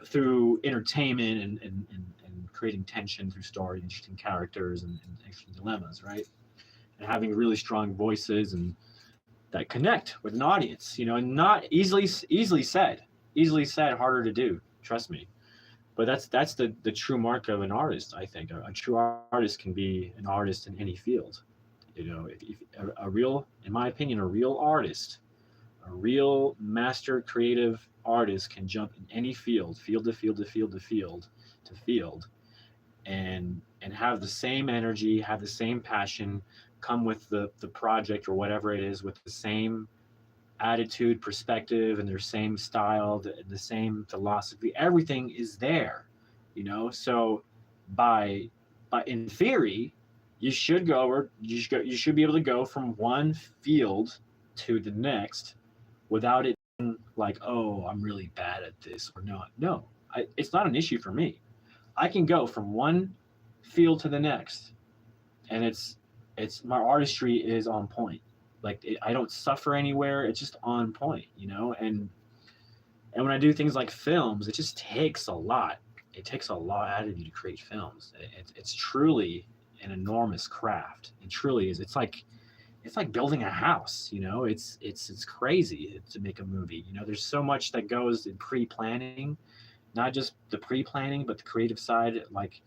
through entertainment and creating tension through story, interesting characters and interesting dilemmas, right? And having really strong voices and that connect with an audience, and not easily said, harder to do, trust me. But that's the true mark of an artist. I think a true artist can be an artist in any field. If a real, in my opinion, a real artist, a real master creative artist can jump in any field to field, and have the same energy, have the same passion, come with the project or whatever it is with the same attitude, perspective, and their same style, the same philosophy. Everything is there. you know. So by in theory, you should be able to go from one field to the next without it being like, oh, I'm really bad at this or not. No, it's not an issue for me. I can go from one field to the next, and it's my artistry is on point. Like I don't suffer anywhere. It's just on point, you know. And when I do things like films, it just takes a lot. It takes a lot out of you to create films. It's truly an enormous craft. It truly is. It's like building a house. You know, it's crazy to make a movie. You know, there's so much that goes in pre-planning, not just the pre-planning, but the creative side, like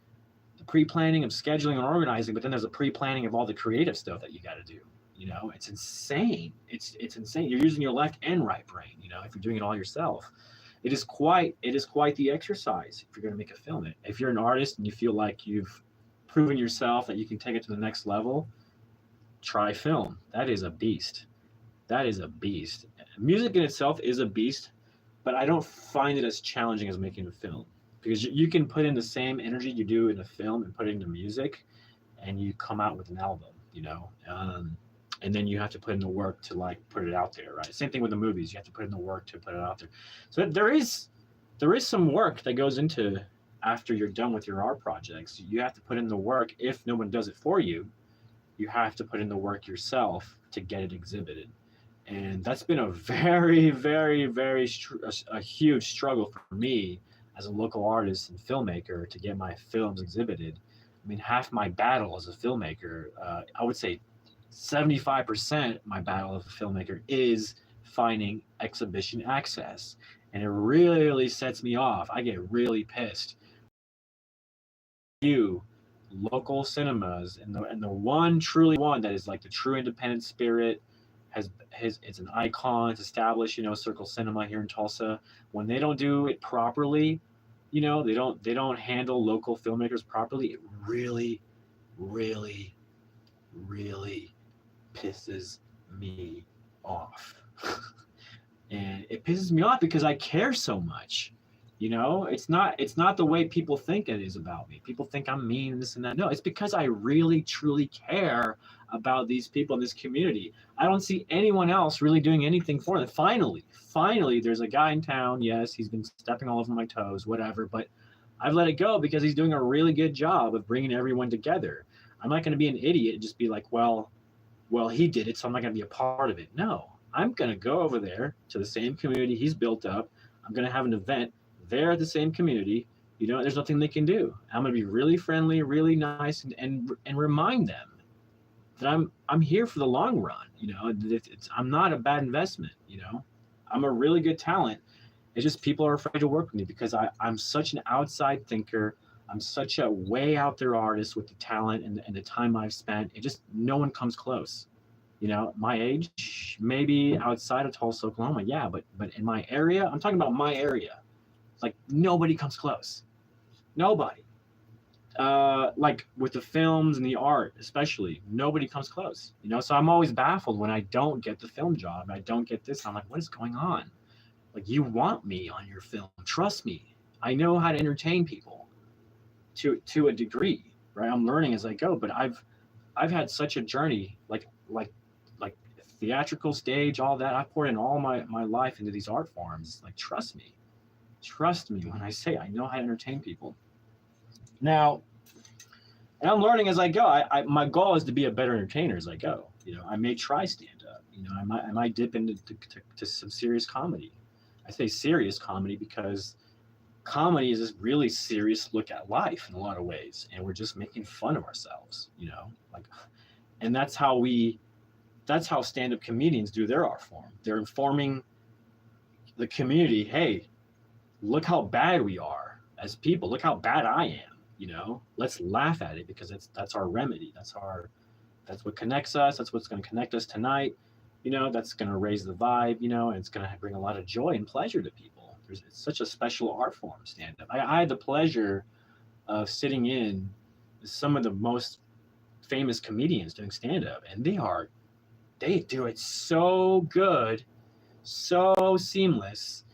the pre-planning of scheduling and organizing. But then there's a pre-planning of all the creative stuff that you got to do. You know, it's insane. It's insane. You're using your left and right brain. You know, if you're doing it all yourself, it is quite the exercise if you're going to make a film. If you're an artist and you feel like you've proven yourself that you can take it to the next level, try film. That is a beast. That is a beast. Music in itself is a beast, but I don't find it as challenging as making a film because you can put in the same energy you do in a film and put it into music, and you come out with an album. You know, and then you have to put in the work to like put it out there, right? Same thing with the movies. You have to put in the work to put it out there. So there is some work that goes into after you're done with your art projects. You have to put in the work. If no one does it for you, you have to put in the work yourself to get it exhibited. And that's been a very, very, very a huge struggle for me as a local artist and filmmaker to get my films exhibited. I mean, half my battle as a filmmaker, I would say 75% my battle as a filmmaker is finding exhibition access. And it really sets me off. I get really pissed. You local cinemas and the one truly one that is like the true independent spirit has it's an icon, it's established, you know, Circle Cinema here in Tulsa. When they don't do it properly, you know, they don't handle local filmmakers properly, it really, really, really pisses me off. And it pisses me off because I care so much. You know, it's not the way people think it is about me. People think I'm mean and this and that. No, it's because I really truly care about these people in this community. I don't see anyone else really doing anything for them. Finally, there's a guy in town. Yes, he's been stepping all over my toes, whatever, but I've let it go because he's doing a really good job of bringing everyone together. I'm not going to be an idiot and just be like, well, he did it, so I'm not going to be a part of it. No, I'm going to go over there to the same community he's built up. I'm going to have an event there at the same community. You know, there's nothing they can do. I'm going to be really friendly, really nice, and remind them that I'm here for the long run. You know, I'm not a bad investment. You know, I'm a really good talent. It's just people are afraid to work with me because I'm such an outside thinker. I'm such a way out there artist with the talent and the time I've spent. It just no one comes close. You know, my age, maybe outside of Tulsa, Oklahoma, yeah, but in my area, I'm talking about my area. It's like nobody comes close. Nobody. Like with the films and the art, especially, nobody comes close. You know, so I'm always baffled when I don't get the film job. I don't get this. I'm like, what is going on? Like, you want me on your film? Trust me. I know how to entertain people to a degree, right? I'm learning as I go, but I've had such a journey, like theatrical stage, all that. I've poured in all my life into these art forms. Like, trust me when I say I know how to entertain people. Now, and I'm learning as I go. My goal is to be a better entertainer as I go. You know, I may try stand up. You know, I might dip into to some serious comedy. I say serious comedy because comedy is this really serious look at life in a lot of ways, and we're just making fun of ourselves. You know, like, and that's how stand-up comedians do their art form. They're informing the community, hey, look how bad we are as people. Look how bad I am. You know, let's laugh at it because that's our remedy. That's what connects us. That's what's going to connect us tonight. You know, that's going to raise the vibe. You know, and it's going to bring a lot of joy and pleasure to people. It's such a special art form, stand-up. I had the pleasure of sitting in some of the most famous comedians doing stand-up, and they do it so good, so seamless.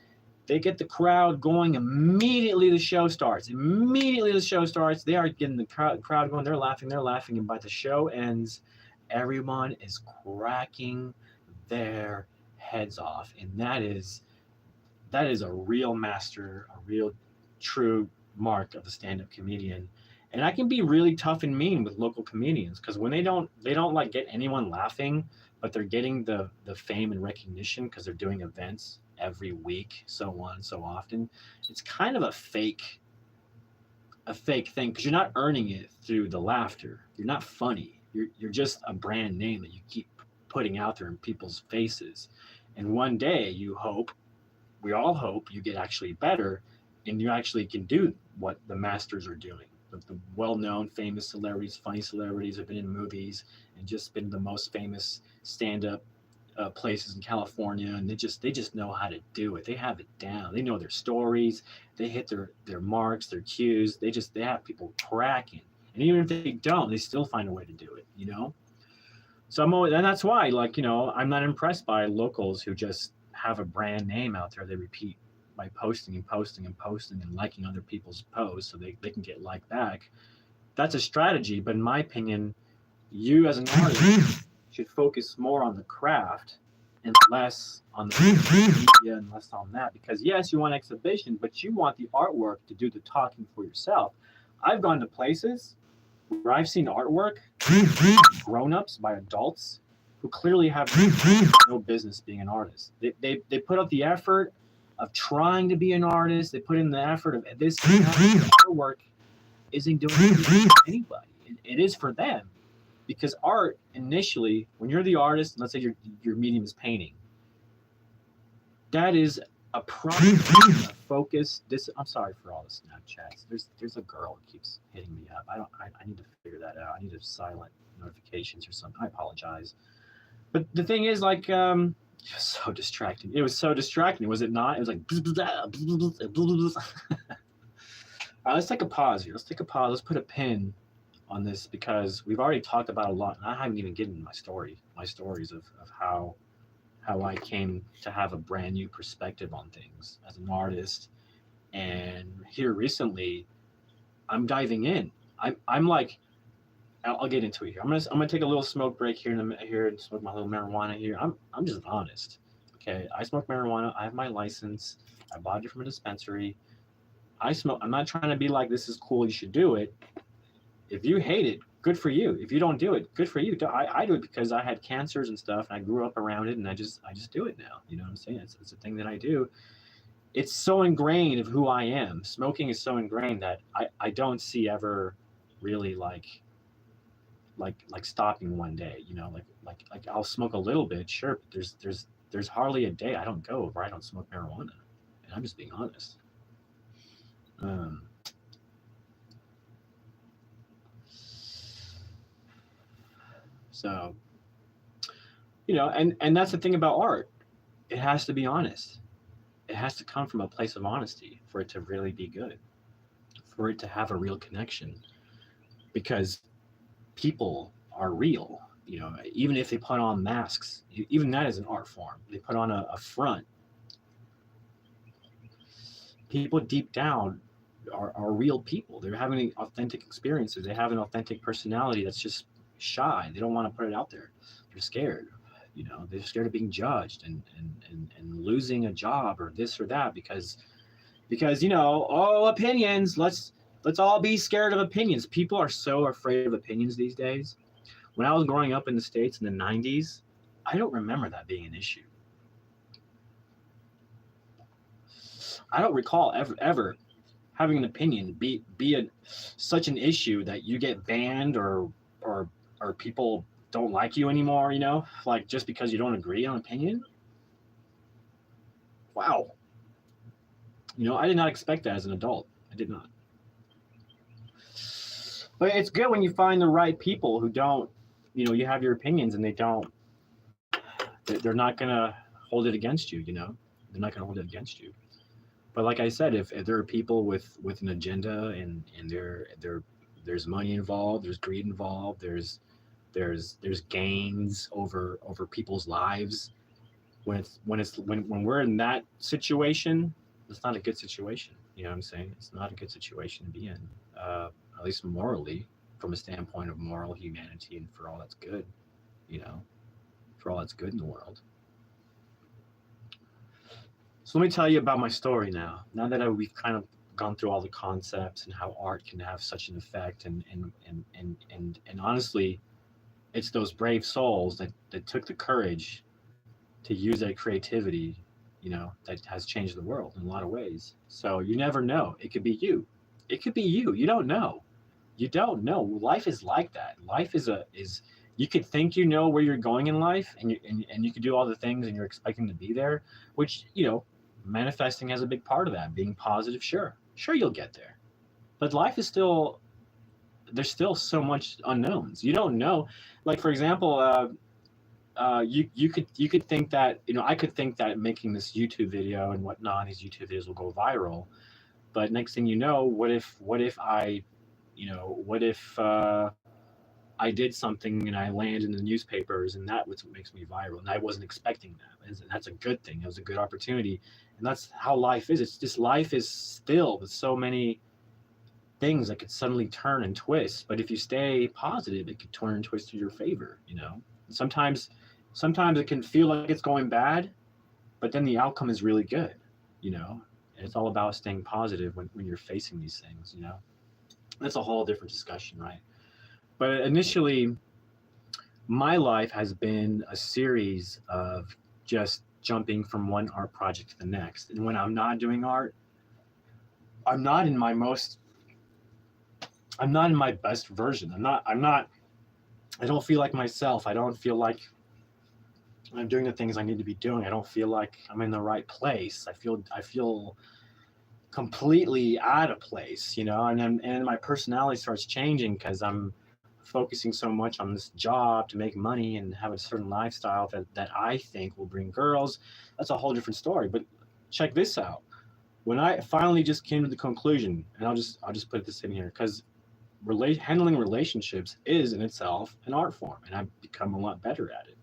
They get the crowd going immediately. The show starts. Immediately the show starts. They are getting the crowd going. They're laughing. And by the show ends, everyone is cracking their heads off. And that is a real master, a real true mark of a stand-up comedian. And I can be really tough and mean with local comedians because when they don't like get anyone laughing, but they're getting the fame and recognition because they're doing events every week, so on, so often. It's kind of a fake thing because you're not earning it through the laughter. You're not funny. You're just a brand name that you keep putting out there in people's faces. And one day we all hope you get actually better and you actually can do what the masters are doing. The well-known, famous celebrities, funny celebrities have been in movies and just been the most famous stand-up places in California, and they just know how to do it. They have it down. They know their stories. They hit their marks, their cues. They have people cracking. And even if they don't, they still find a way to do it, you know? So and that's why, like, you know, I'm not impressed by locals who just have a brand name out there they repeat by posting and liking other people's posts so they can get liked back. That's a strategy, but in my opinion, you as an artist should focus more on the craft and less on the media and less on that. Because yes, you want exhibition, but you want the artwork to do the talking for yourself. I've gone to places where I've seen artwork grown-ups by adults who clearly have no business being an artist. They put out the effort of trying to be an artist. They put in the effort of this artwork isn't doing anything for anybody. It is for them. Because art, initially, when you're the artist, let's say your medium is painting, that is a project, a focus. I'm sorry for all the Snapchats. There's a girl that keeps hitting me up. I need to figure that out. I need to silent notifications or something. I apologize. But the thing is, like, it was so distracting. It was so distracting, was it not? It was like, all right, let's take a pause here. Let's put a pin on this because we've already talked about a lot, and I haven't even given my stories of how I came to have a brand new perspective on things as an artist. And here recently, I'm diving in. I'm like, I'll get into it here. I'm gonna take a little smoke break here and smoke my little marijuana here. I'm just honest. Okay, I smoke marijuana. I have my license. I bought it from a dispensary. I smoke. I'm not trying to be like, this is cool, you should do it. If you hate it, good for you. If you don't do it, good for you. I do it because I had cancers and stuff, and I grew up around it, and I just do it now. You know what I'm saying? It's a thing that I do. It's so ingrained of who I am. Smoking is so ingrained that I don't see ever really like stopping one day. You know, like I'll smoke a little bit, sure, but there's hardly a day I don't go where I don't smoke marijuana, and I'm just being honest. So, you know, and that's the thing about art. It has to be honest. It has to come from a place of honesty for it to really be good, for it to have a real connection. Because people are real, you know, even if they put on masks, even that is an art form. They put on a front. People deep down are real people. They're having authentic experiences. They have an authentic personality that's just shy. They don't want to put it out there. They're scared. You know, they're scared of being judged and losing a job or this or that because you know, opinions. Let's all be scared of opinions. People are so afraid of opinions these days. When I was growing up in the States in the 90s, I don't remember that being an issue. I don't recall ever having an opinion be such an issue that you get banned or people don't like you anymore, you know, like just because you don't agree on opinion. Wow. You know, I did not expect that as an adult. I did not. But it's good when you find the right people who don't, you know, you have your opinions and they're not going to hold it against you, you know, they're not going to hold it against you. But like I said, if there are people with an agenda and there's money involved, there's greed involved, there's gains over people's lives. When we're in that situation, It's not a good situation. You know what I'm saying? It's not a good situation to be in, at least morally, from a standpoint of moral humanity and for all that's good, you know, for all that's good in the world. So let me tell you about my story now. Now that we've kind of gone through all the concepts and how art can have such an effect, and honestly, it's those brave souls that took the courage to use that creativity, that has changed the world in a lot of ways. So you never know. It could be you. It could be you. You don't know. You don't know. Life is like that. Life is you could think you know where you're going in life, and you could do all the things and you're expecting to be there, which, manifesting has a big part of that. Being positive, sure you'll get there. But life is still, there's still so much unknowns. You don't know. Like, for example, you could think that, I could think that making this YouTube video and whatnot, these YouTube videos will go viral, but next thing you know, what if I, what if I did something and I land in the newspapers, and that was what makes me viral, and I wasn't expecting that, and that's a good thing. It was a good opportunity, and that's how life is. It's just, life is still with so many things that could suddenly turn and twist, but if you stay positive, it could turn and twist to your favor. Sometimes it can feel like it's going bad, but then the outcome is really good, and it's all about staying positive when you're facing these things. That's a whole different discussion, right? But initially, my life has been a series of just jumping from one art project to the next, and when I'm not doing art, I'm not in my best version. I don't feel like myself. I don't feel like I'm doing the things I need to be doing. I don't feel like I'm in the right place. I feel completely out of place, and my personality starts changing because I'm focusing so much on this job to make money and have a certain lifestyle that I think will bring girls. That's a whole different story. But check this out. When I finally just came to the conclusion, and I'll just put this in here, because handling relationships is in itself an art form, and I've become a lot better at it.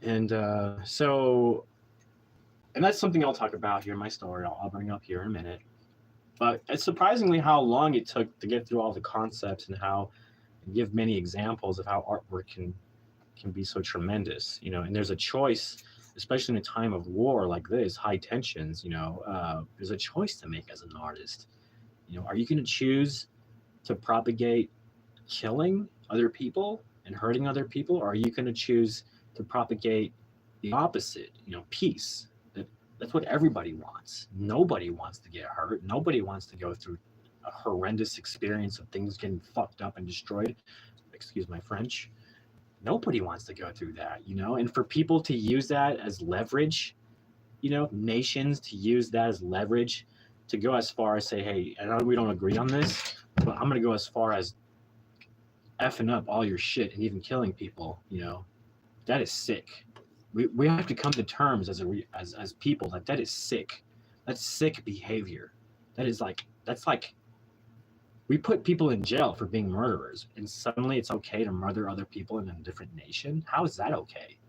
And and that's something I'll talk about here in my story. I'll bring up here in a minute. But it's surprisingly how long it took to get through all the concepts and give many examples of how artwork can be so tremendous. And there's a choice, especially in a time of war like this, high tensions. There's a choice to make as an artist. Are you going to choose to propagate killing other people and hurting other people, or are you going to choose to propagate the opposite, peace? That's what everybody wants. Nobody wants to get hurt. Nobody wants to go through a horrendous experience of things getting fucked up and destroyed. Excuse my French. Nobody wants to go through that, and for people to use that as leverage, nations to use that as leverage to go as far as say, hey, I know we don't agree on this, but I'm going to go as far as effing up all your shit and even killing people, that is sick. We have to come to terms as people that is sick. That's sick behavior. That's like we put people in jail for being murderers, and suddenly it's okay to murder other people in a different nation. How is that okay?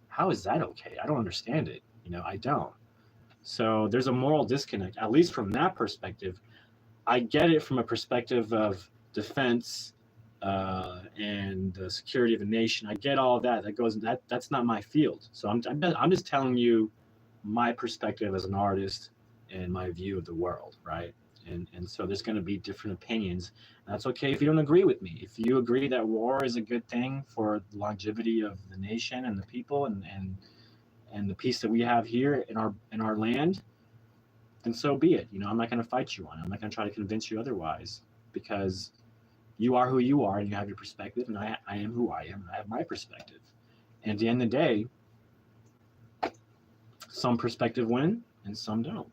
How is that okay? I don't understand it. I don't. So there's a moral disconnect, at least from that perspective. I get it from a perspective of defense and the security of a nation. I get all of that. That's not my field. So I'm just telling you my perspective as an artist and my view of the world, right? And so there's going to be different opinions. That's okay if you don't agree with me. If you agree that war is a good thing for the longevity of the nation and the people and the peace that we have here in our land, then so be it. I'm not going to fight you on it. I'm not going to try to convince you otherwise, because you are who you are and you have your perspective, and I am who I am and I have my perspective. And at the end of the day, some perspective win and some don't.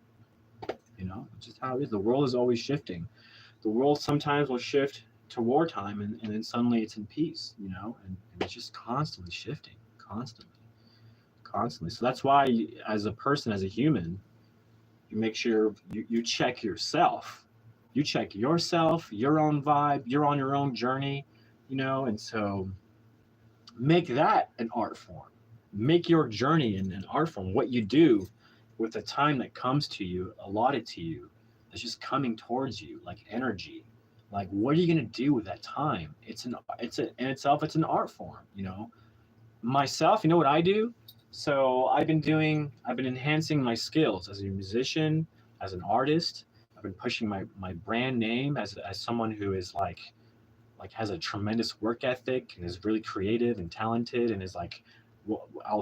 It's just how it is. The world is always shifting. The world sometimes will shift to wartime, and then suddenly it's in peace, and it's just constantly shifting, constantly. So that's why, as a person, as a human, you make sure you check yourself. You check yourself, your own vibe. You're on your own journey, and so make that an art form. Make your journey an art form. What you do with the time that comes to you, allotted to you, that's just coming towards you like energy. Like, what are you going to do with that time? In itself, it's an art form, you know. Myself, you know what I do? So I've been enhancing my skills as a musician, as an artist. I've been pushing my brand name as someone who is like has a tremendous work ethic and is really creative and talented and is like, well, I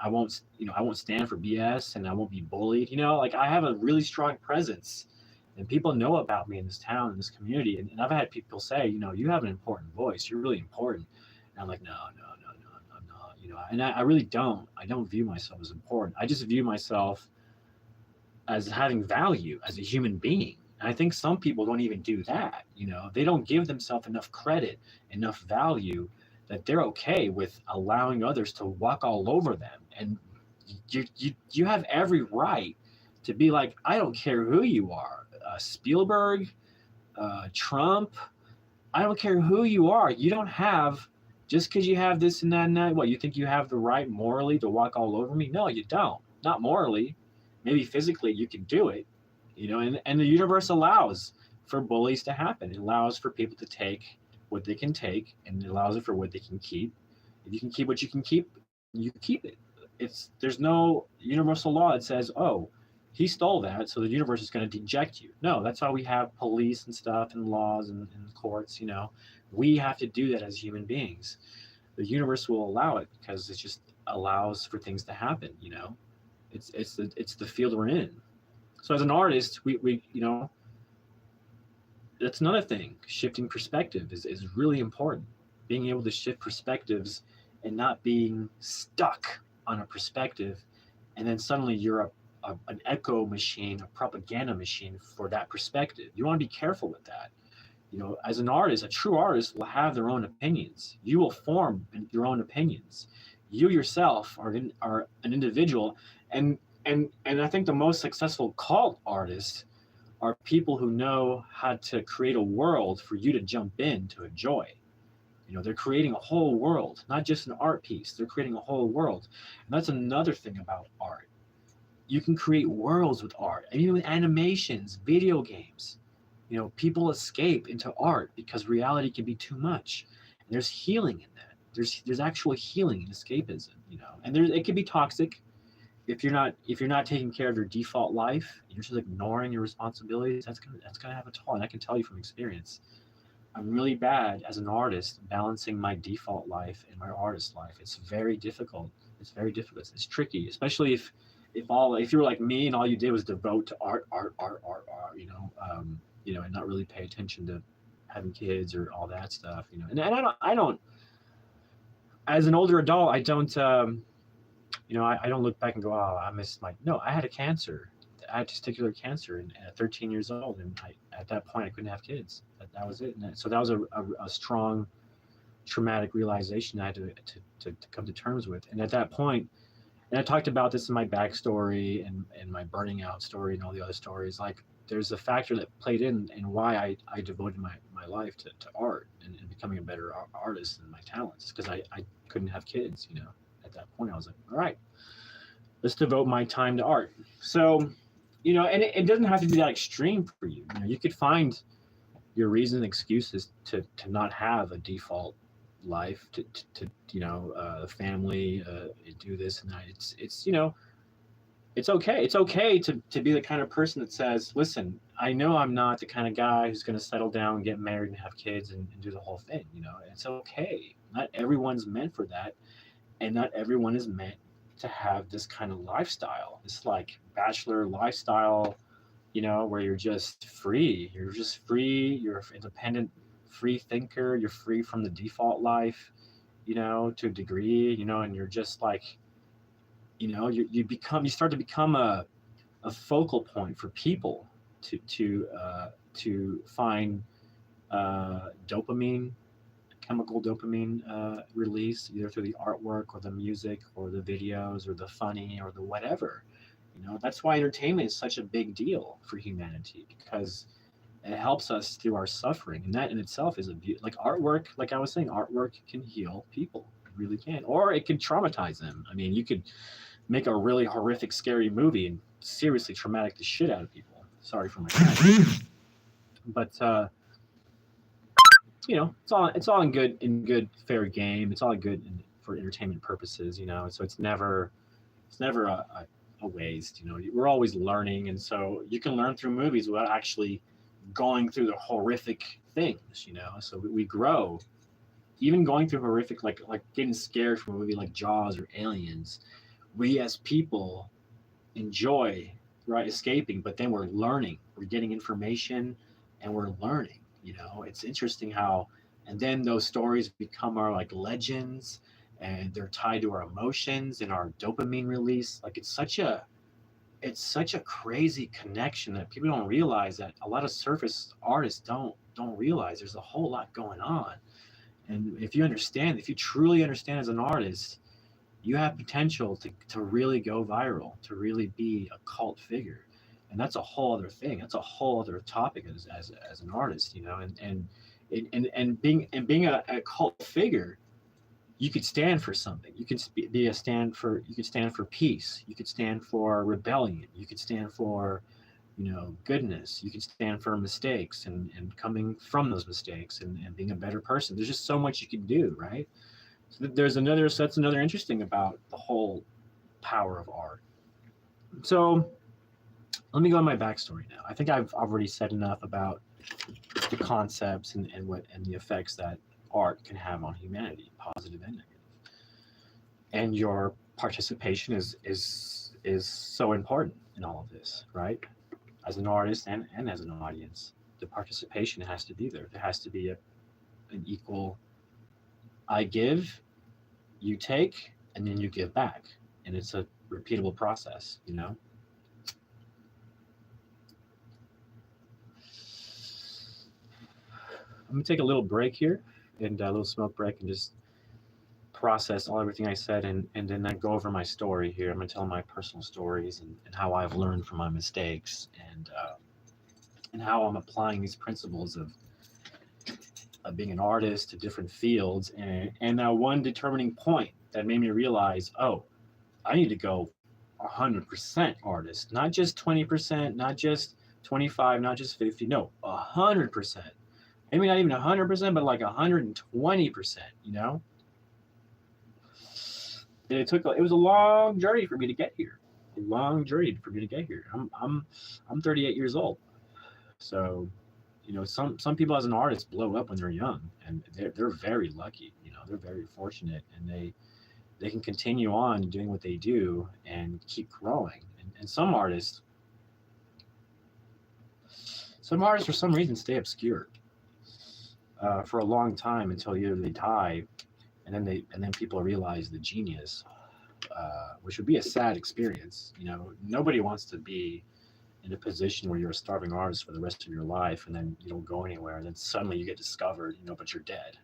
won't stand for BS and I won't be bullied. You know, like I have a really strong presence and people know about me in this town, in this community. And I've had people say, you know, you have an important voice. You're really important. And I'm like, no, I'm not, you know, and I really don't. I don't view myself as important. I just view myself as having value as a human being. And I think some people don't even do that. You know, they don't give themselves enough credit, enough value that they're okay with allowing others to walk all over them. And you have every right to be like, I don't care who you are, Spielberg, Trump. I don't care who you are. You don't have just because you have this and that and that. What, you think you have the right morally to walk all over me? No, you don't. Not morally. Maybe physically you can do it, you know. And the universe allows for bullies to happen. It allows for people to take what they can take, and it allows it for what they can keep. If you can keep what you can keep, you keep it. There's no universal law that says, oh, he stole that, so the universe is going to deject you. No, that's why we have police and stuff and laws and courts. You know, we have to do that as human beings. The universe will allow it because it just allows for things to happen. You know, it's the field we're in. So as an artist, we you know, that's another thing. Shifting perspective is really important. Being able to shift perspectives and not being stuck on a perspective, and then suddenly you're an echo machine, a propaganda machine for that perspective. You want to be careful with that. You know, as an artist, a true artist will have their own opinions. You will form your own opinions. You yourself are an individual, and and I think the most successful cult artists are people who know how to create a world for you to jump in to enjoy. You know, they're creating a whole world, not just an art piece. They're creating a whole world, and that's another thing about art. You can create worlds with art, and even with animations, video games. You know, people escape into art because reality can be too much. And there's healing in that. There's actual healing in escapism. You know, and it can be toxic if you're not taking care of your default life. You're just ignoring your responsibilities. That's gonna have a toll, and I can tell you from experience. I'm really bad as an artist balancing my default life and my artist life. It's very difficult. It's very difficult. It's tricky, especially if you were like me and all you did was devote to art, you know, and not really pay attention to having kids or all that stuff, you know. And I don't, as an older adult, I don't, you know, I don't look back and go, oh, I missed my. No, I had a cancer. I had testicular cancer at 13 years old, and at that point I couldn't have kids. That was it. So that was a strong traumatic realization I had to come to terms with. And at that point, and I talked about this in my backstory and my burning out story and all the other stories. Like, there's a factor that played in why I devoted my life to art and becoming a better artist and my talents, because I couldn't have kids. You know, at that point I was like, all right, let's devote my time to art. So, you know, and it doesn't have to be that extreme for you. You know, you could find your reason and excuses to not have a default life, to you know, family, do this and that. It's you know, it's okay. It's okay to be the kind of person that says, listen, I know I'm not the kind of guy who's going to settle down, get married, and have kids and do the whole thing. You know, it's okay. Not everyone's meant for that, and not everyone is meant to have this kind of lifestyle. This like bachelor lifestyle, you know, where you're just free. You're just free. You're an independent, free thinker. You're free from the default life, you know, to a degree, you know, and you're just like, you know, you start to become a focal point for people to find dopamine, chemical dopamine release, either through the artwork or the music or the videos or the funny or the whatever. You know, that's why entertainment is such a big deal for humanity, because it helps us through our suffering, and that in itself is like artwork. Like I was saying, artwork can heal people. It really can, or it could traumatize them. I mean, you could make a really horrific, scary movie and seriously traumatic the shit out of people. Sorry for my cat. But it's all in good fair game. It's all good for entertainment purposes. So it's never a waste. We're always learning, and so you can learn through movies without actually going through the horrific things. So we grow. Even going through horrific, like getting scared from a movie like Jaws or Aliens, we as people enjoy, right, escaping, but then we're learning, we're getting information, and we're learning. It's interesting how, and then those stories become our like legends, and they're tied to our emotions and our dopamine release. Like it's such a crazy connection that people don't realize, that a lot of surface artists don't realize there's a whole lot going on. And if you truly understand as an artist, you have potential to really go viral, to really be a cult figure. And that's a whole other thing. That's a whole other topic as an artist, and being a cult figure, you could stand for something. You could be a stand for, you could stand for peace. You could stand for rebellion. You could stand for, goodness. You could stand for mistakes and coming from those mistakes and being a better person. There's just so much you can do, right? So that's another interesting about the whole power of art. So let me go on my backstory now. I think I've already said enough about the concepts and the effects that art can have on humanity, positive and negative. And your participation is so important in all of this, right? As an artist and as an audience, the participation has to be there. There has to be an equal, I give, you take, and then you give back. And it's a repeatable process. I'm gonna take a little break here, and a little smoke break, and just process everything I said, and then I go over my story here. I'm gonna tell my personal stories and how I've learned from my mistakes, and how I'm applying these principles of being an artist to different fields, and one determining point that made me realize, oh, I need to go 100% artist, not just 20%, not just 25, not just 50, no, 100%. Maybe not even 100%, but like 120%. And it was a long journey for me to get here. A long journey for me to get here. I'm 38 years old, so some people as an artist blow up when they're young, and they're very lucky. They're very fortunate, and they can continue on doing what they do and keep growing. And some artists for some reason stay obscure for a long time until either they die, and then people realize the genius, which would be a sad experience. Nobody wants to be in a position where you're a starving artist for the rest of your life, and then you don't go anywhere, and then suddenly you get discovered, but you're dead.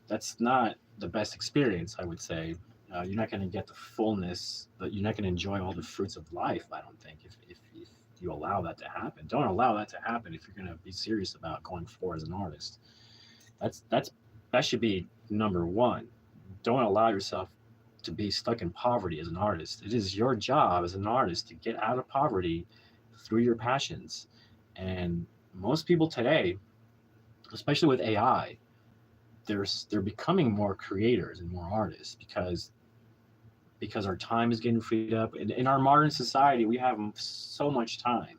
That's not the best experience, I would say. You're not going to get the fullness, but you're not going to enjoy all the fruits of life, I don't think, if you allow that to happen. Don't allow that to happen if you're going to be serious about going forward as an artist. That should be number one. Don't allow yourself to be stuck in poverty as an artist. It is your job as an artist to get out of poverty through your passions. And most people today, especially with AI, they're becoming more creators and more artists because our time is getting freed up. In our modern society, we have so much time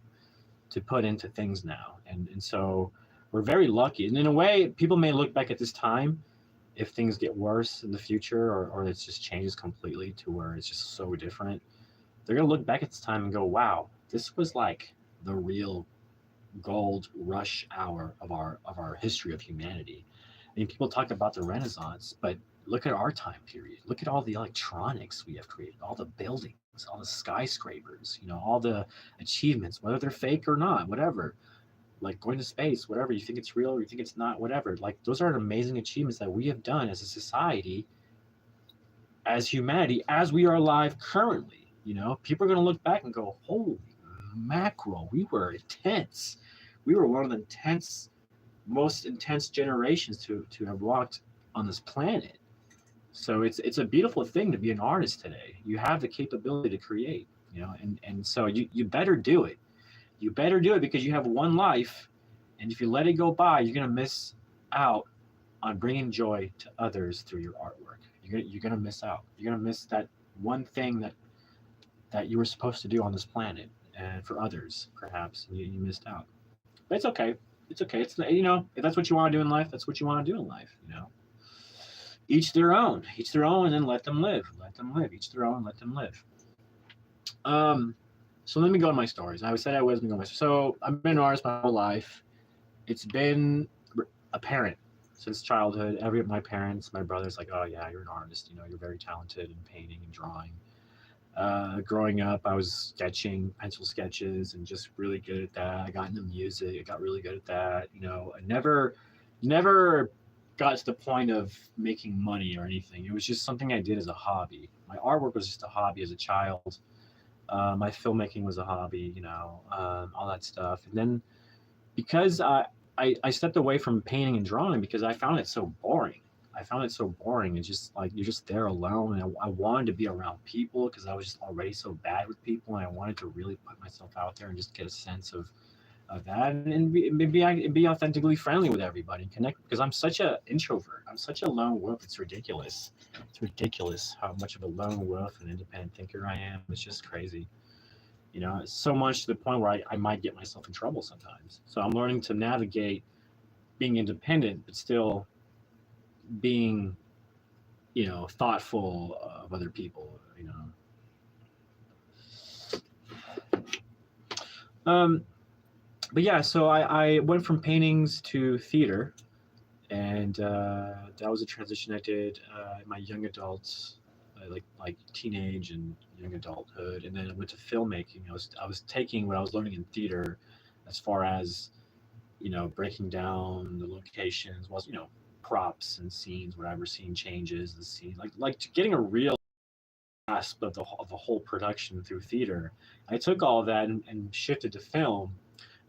to put into things now, and so we're very lucky. And in a way, people may look back at this time, if things get worse in the future, or it just changes completely to where it's just so different, they're gonna look back at this time and go, "Wow, this was like the real gold rush hour of our history of humanity." I mean, people talk about the Renaissance, but look at our time period. Look at all the electronics we have created, all the buildings, all the skyscrapers, all the achievements, whether they're fake or not, whatever. Like going to space, whatever, you think it's real or you think it's not, whatever. Like those are amazing achievements that we have done as a society, as humanity, as we are alive currently. People are going to look back and go, holy mackerel, we were intense. We were one of the most intense generations to have walked on this planet. So it's a beautiful thing to be an artist today. You have the capability to create, and so you better do it. You better do it because you have one life, and if you let it go by, you're gonna miss out on bringing joy to others through your artwork. You're gonna miss out. You're gonna miss that one thing that you were supposed to do on this planet, and for others, perhaps you missed out. But it's okay. It's okay. It's if that's what you want to do in life, that's what you want to do in life. Each their own. Each their own, and then let them live. Let them live. Each their own. Let them live. So let me go to my stories. I said I was going to go to my stories. So I've been an artist my whole life. It's been apparent since childhood. My parents, my brothers, like, oh yeah, you're an artist. You're very talented in painting and drawing. Growing up, I was sketching, pencil sketches, and just really good at that. I got into music. I got really good at that. I never got to the point of making money or anything. It was just something I did as a hobby. My artwork was just a hobby as a child. My filmmaking was a hobby, all that stuff. And then because I stepped away from painting and drawing because I found it so boring. It's just like you're just there alone. And I wanted to be around people because I was just already so bad with people. And I wanted to really put myself out there and just get a sense of that and be authentically friendly with everybody and connect because I'm such an introvert. I'm such a lone wolf. It's ridiculous. It's ridiculous how much of a lone wolf and independent thinker I am. It's just crazy. So much to the point where I might get myself in trouble sometimes. So I'm learning to navigate being independent, but still being, thoughtful of other people, But yeah, so I went from paintings to theater, and that was a transition I did in my young adults, like teenage and young adulthood, and then I went to filmmaking. I was taking what I was learning in theater, as far as breaking down the locations, was props and scenes, whatever scene changes, the scene, like getting a real grasp of the whole production through theater. I took all of that and shifted to film.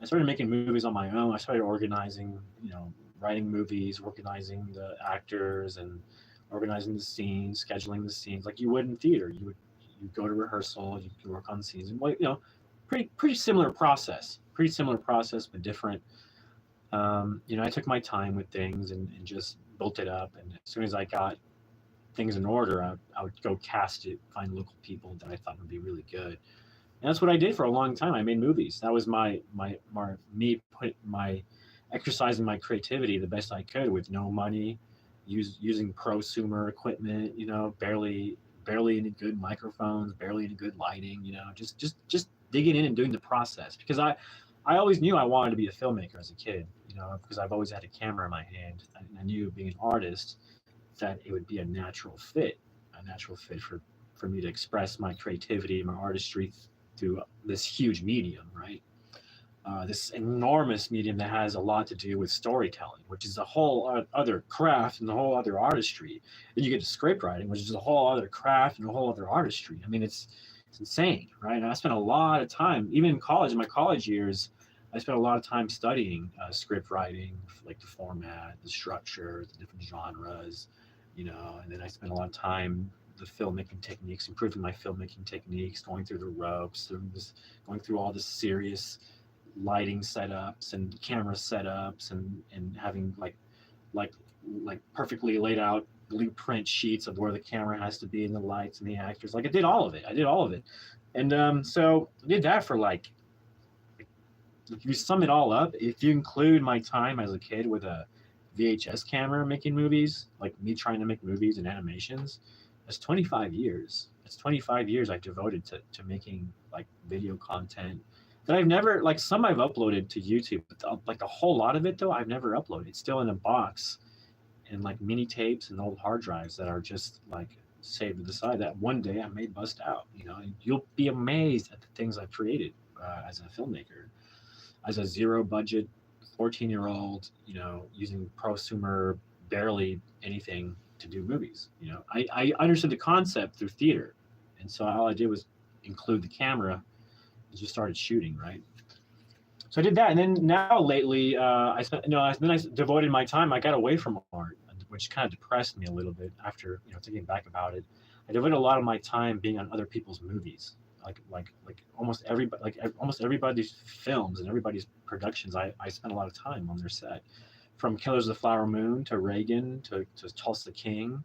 I started making movies on my own. I started organizing, writing movies, organizing the actors, and organizing the scenes, scheduling the scenes like you would in theater. You go to rehearsal, you work on the scenes, and pretty similar process. Pretty similar process, but different. I took my time with things and just built it up. And as soon as I got things in order, I would go cast it, find local people that I thought would be really good. And that's what I did for a long time. I made movies. That was my exercising my creativity the best I could with no money, using prosumer equipment, barely any good microphones, barely any good lighting, just digging in and doing the process. Because I always knew I wanted to be a filmmaker as a kid, because I've always had a camera in my hand. And I knew being an artist that it would be a natural fit for me to express my creativity, my artistry through this huge medium, right? This enormous medium that has a lot to do with storytelling, which is a whole other craft and a whole other artistry. Then you get to script writing, which is a whole other craft and a whole other artistry. I mean, it's insane, right? And I spent a lot of time, even in college, in my college years, I spent a lot of time studying script writing, like the format, the structure, the different genres, and then I spent a lot of time the filmmaking techniques, improving my filmmaking techniques, going through the ropes, going through all the serious lighting setups and camera setups, and having like perfectly laid out blueprint sheets of where the camera has to be and the lights and the actors. Like I did all of it. And so I did that for if you sum it all up, if you include my time as a kid with a VHS camera making movies, like me trying to make movies and animations, that's 25 years. It's 25 years I devoted to making video content that I've never, some I've uploaded to YouTube, but a whole lot of it though, I've never uploaded. It's still in a box and mini tapes and old hard drives that are just saved to the side that one day I may bust out. You'll be amazed at the things I've created as a filmmaker, as a zero budget 14-year-old, using prosumer, barely anything to do movies. I understood the concept through theater, and so all I did was include the camera and just started shooting, right? So I did that, and then now lately, then I devoted my time. I got away from art. I which kind of depressed me a little bit after thinking back about it. I devoted a lot of my time being on other people's movies, like almost everybody's films and everybody's productions. I spent a lot of time on their set, from Killers of the Flower Moon to Reagan to Tulsa King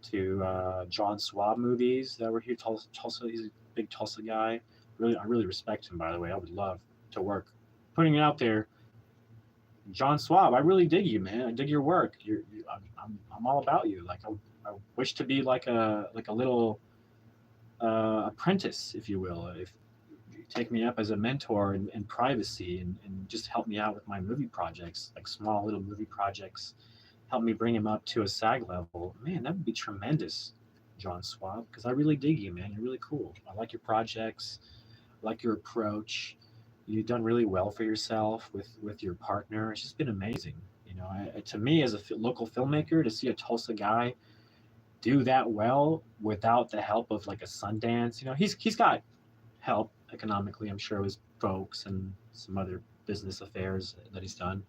to John Swab movies that were here. Tulsa, he's a big Tulsa guy. Really, I really respect him. By the way, I would love to work. Putting it out there, John Swab, I really dig you, man. I dig your work. I'm all about you. Like I wish to be like a little apprentice, if you will. If you take me up as a mentor in privacy and just help me out with my movie projects, like small little movie projects, help me bring him up to a SAG level. Man, that would be tremendous, John Swab, because I really dig you, man. You're really cool. I like your projects. I like your approach. You've done really well for yourself with your partner. It's just been amazing. To me, as a local filmmaker, to see a Tulsa guy do that well without the help of like a Sundance. He's got help economically, I'm sure, with folks and some other business affairs that he's done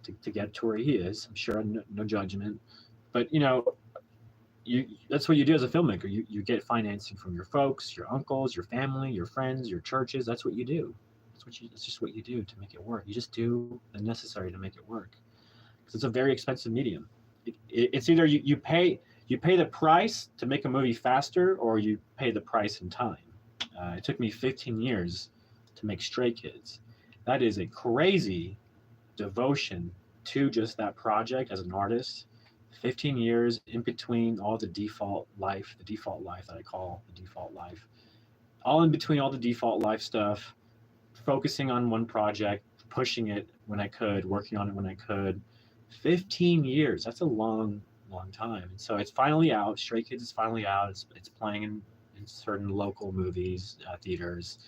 to get to where he is. I'm sure, no judgment, but that's what you do as a filmmaker. You get financing from your folks, your uncles, your family, your friends, your churches. That's what you do. That's just what you do to make it work. You just do the necessary to make it work, because it's a very expensive medium. It's either you pay the price to make a movie faster, or you pay the price in time. It took me 15 years to make Stray Kids. That is a crazy devotion to just that project as an artist. 15 years in between all the default life that I call the default life. All in between all the default life stuff, focusing on one project, pushing it when I could, working on it when I could. 15 years, that's a long time. And so it's finally out. Stray Kids is finally out. It's playing in certain local movies, theaters,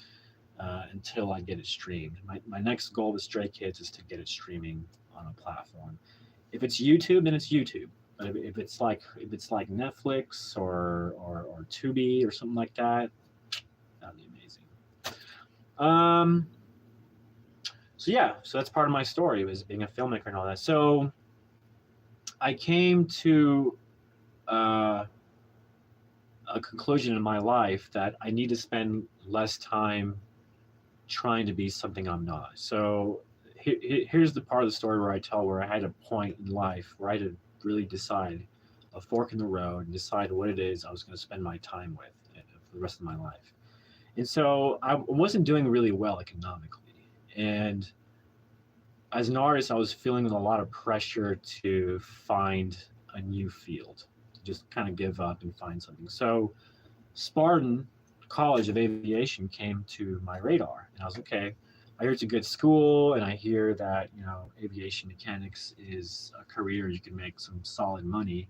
until I get it streamed. My next goal with Stray Kids is to get it streaming on a platform. If it's YouTube, then it's YouTube. But if it's like Netflix or Tubi or something like that, that'd be amazing. So that's part of my story, was being a filmmaker and all that. So I came to a conclusion in my life that I need to spend less time trying to be something I'm not. So here's the part of the story where I tell where I had a point in life where I had to really decide, a fork in the road, and decide what it is I was going to spend my time with for the rest of my life. And so I wasn't doing really well economically. And as an artist, I was feeling a lot of pressure to find a new field, to just kind of give up and find something. So Spartan College of Aviation came to my radar, and I was okay. I hear it's a good school, and I hear that aviation mechanics is a career you can make some solid money.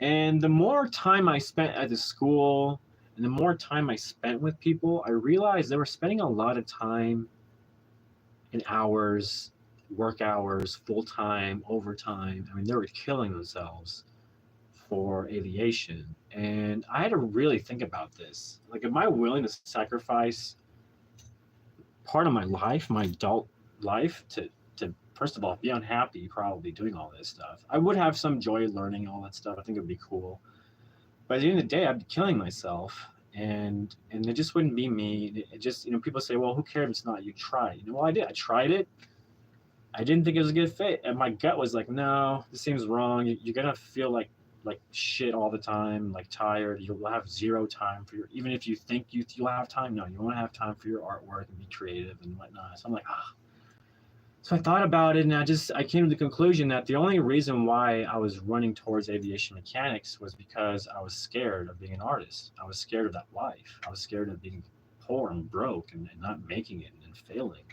And the more time I spent at the school, and the more time I spent with people, I realized they were spending a lot of time in hours, work hours, full-time, overtime. I mean, they were killing themselves for aviation. And I had to really think about this. Like, am I willing to sacrifice part of my life, my adult life, to first of all, be unhappy probably doing all this stuff? I would have some joy learning all that stuff. I think it would be cool. But at the end of the day, I'd be killing myself. And it just wouldn't be me. It just, people say, well, who cares if it's not you? Try it. Well, I did. I tried it. I didn't think it was a good fit. And my gut was like, no, this seems wrong. You're going to feel like shit all the time, like tired. You'll have zero time for even if you think you'll have time, no, you won't have time for your artwork and be creative and whatnot. So I'm like, So I thought about it, and I came to the conclusion that the only reason why I was running towards aviation mechanics was because I was scared of being an artist. I was scared of that life. I was scared of being poor and broke and not making it and failing.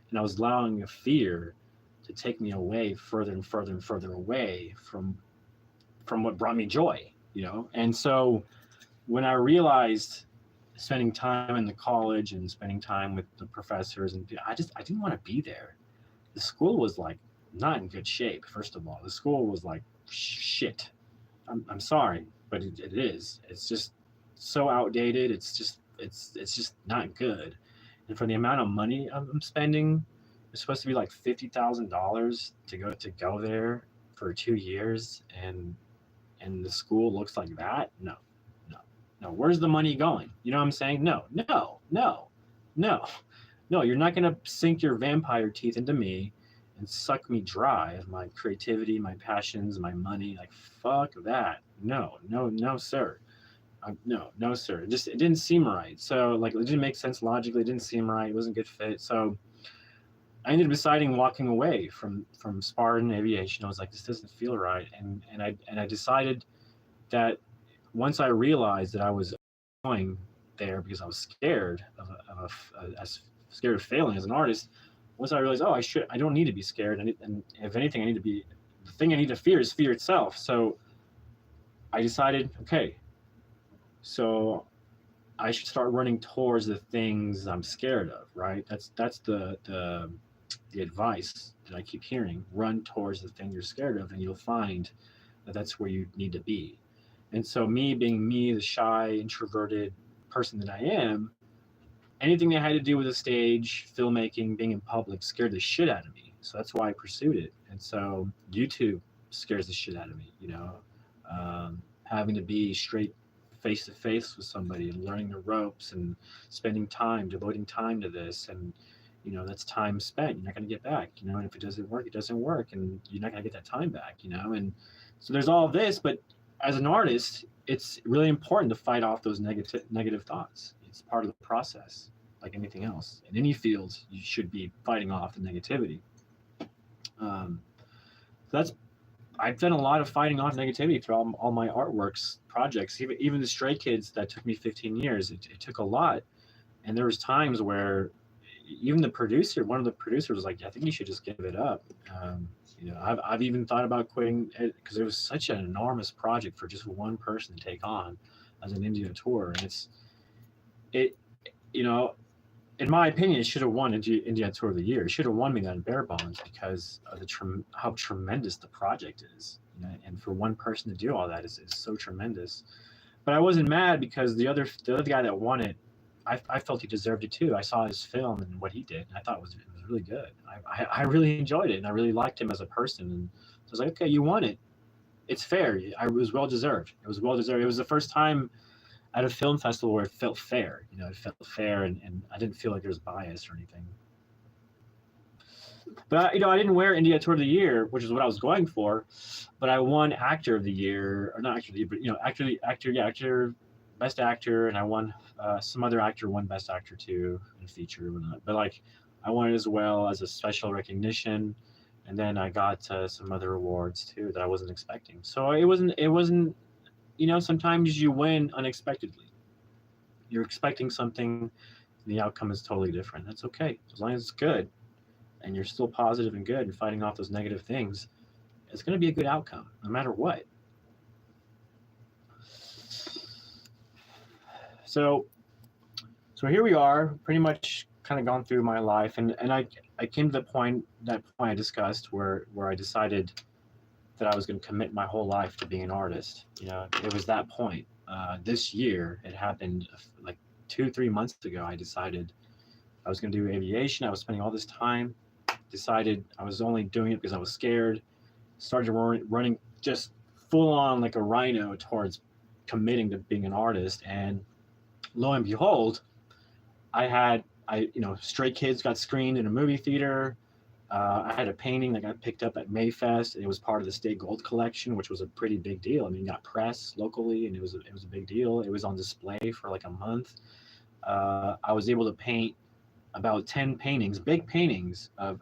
And I was allowing a fear to take me away further and further and further away from what brought me joy, And so when I realized, spending time in the college and spending time with the professors, and I didn't want to be there. The school was like not in good shape. First of all, the school was like shit. I'm sorry, but it is. It's just so outdated. It's just not good. And for the amount of money I'm spending, it's supposed to be like $50,000 to go there for 2 years and the school looks like that? No, no, no. Where's the money going? You know what I'm saying? No, no, no, no, no. You're not gonna sink your vampire teeth into me and suck me dry of my creativity, my passions, my money. Like fuck that. No, no, no, sir. No, no, sir. It didn't seem right. So like it didn't make sense logically. It didn't seem right. It wasn't a good fit. So I ended up deciding walking away from Spartan Aviation. I was like, this doesn't feel right, and I decided that once I realized that I was going there because I was scared scared of failing as an artist. Once I realized, oh, I don't need to be scared, and if anything, the thing I need to fear is fear itself. So I decided, okay, so I should start running towards the things I'm scared of, right? That's the advice that I keep hearing. Run towards the thing you're scared of, and you'll find that that's where you need to be. And so, me being me, the shy, introverted person that I am, anything that had to do with the stage, filmmaking, being in public scared the shit out of me. So that's why I pursued it. And so, YouTube scares the shit out of me. Having to be straight face to face with somebody and learning the ropes and spending time, devoting time to this, and that's time spent. You're not going to get back. And if it doesn't work, it doesn't work, and you're not going to get that time back. And so there's all this, but as an artist, it's really important to fight off those negative thoughts. It's part of the process, like anything else. In any field, you should be fighting off the negativity. So I've done a lot of fighting off negativity through all my artworks projects. Even the Stray Kids that took me 15 years, it took a lot. And there was times where even one of the producers was like, I think you should just give it up. I've even thought about quitting it because it was such an enormous project for just one person to take on as an India tour. And in my opinion, it should have won India Tour of the Year. It should have won me that in Bare Bones because of how tremendous the project is. And for one person to do all that is so tremendous. But I wasn't mad because the other guy that won it, I felt he deserved it too. I saw his film and what he did, and I thought it was really good. I really enjoyed it, and I really liked him as a person. And so I was like, okay, you won it. It's fair. It was well deserved. It was well deserved. It was the first time at a film festival where it felt fair. It felt fair, and I didn't feel like there was bias or anything. But I didn't wear India Tour of the Year, which is what I was going for. But I won Actor of the Year, or not Actor of the Year, but actor, Best Actor, and I won. Some other actor won Best Actor too in a feature or not. But I won it as well as a special recognition, and then I got some other awards too that I wasn't expecting. So it wasn't. Sometimes you win unexpectedly. You're expecting something, and the outcome is totally different. That's okay as long as it's good, and you're still positive and good and fighting off those negative things. It's going to be a good outcome no matter what. So here we are, pretty much kind of gone through my life, and I came to that point I discussed where I decided that I was going to commit my whole life to being an artist. It was that point. This year, it happened like 2-3 months ago. I decided I was going to do aviation. I was spending all this time. Decided I was only doing it because I was scared. Started running just full on like a rhino towards committing to being an artist, and lo and behold, Stray Kids got screened in a movie theater. I had a painting that got picked up at Mayfest. It was part of the State Gold Collection, which was a pretty big deal. I mean, it got press locally, and it was a big deal. It was on display for like a month. I was able to paint about 10 paintings, big paintings of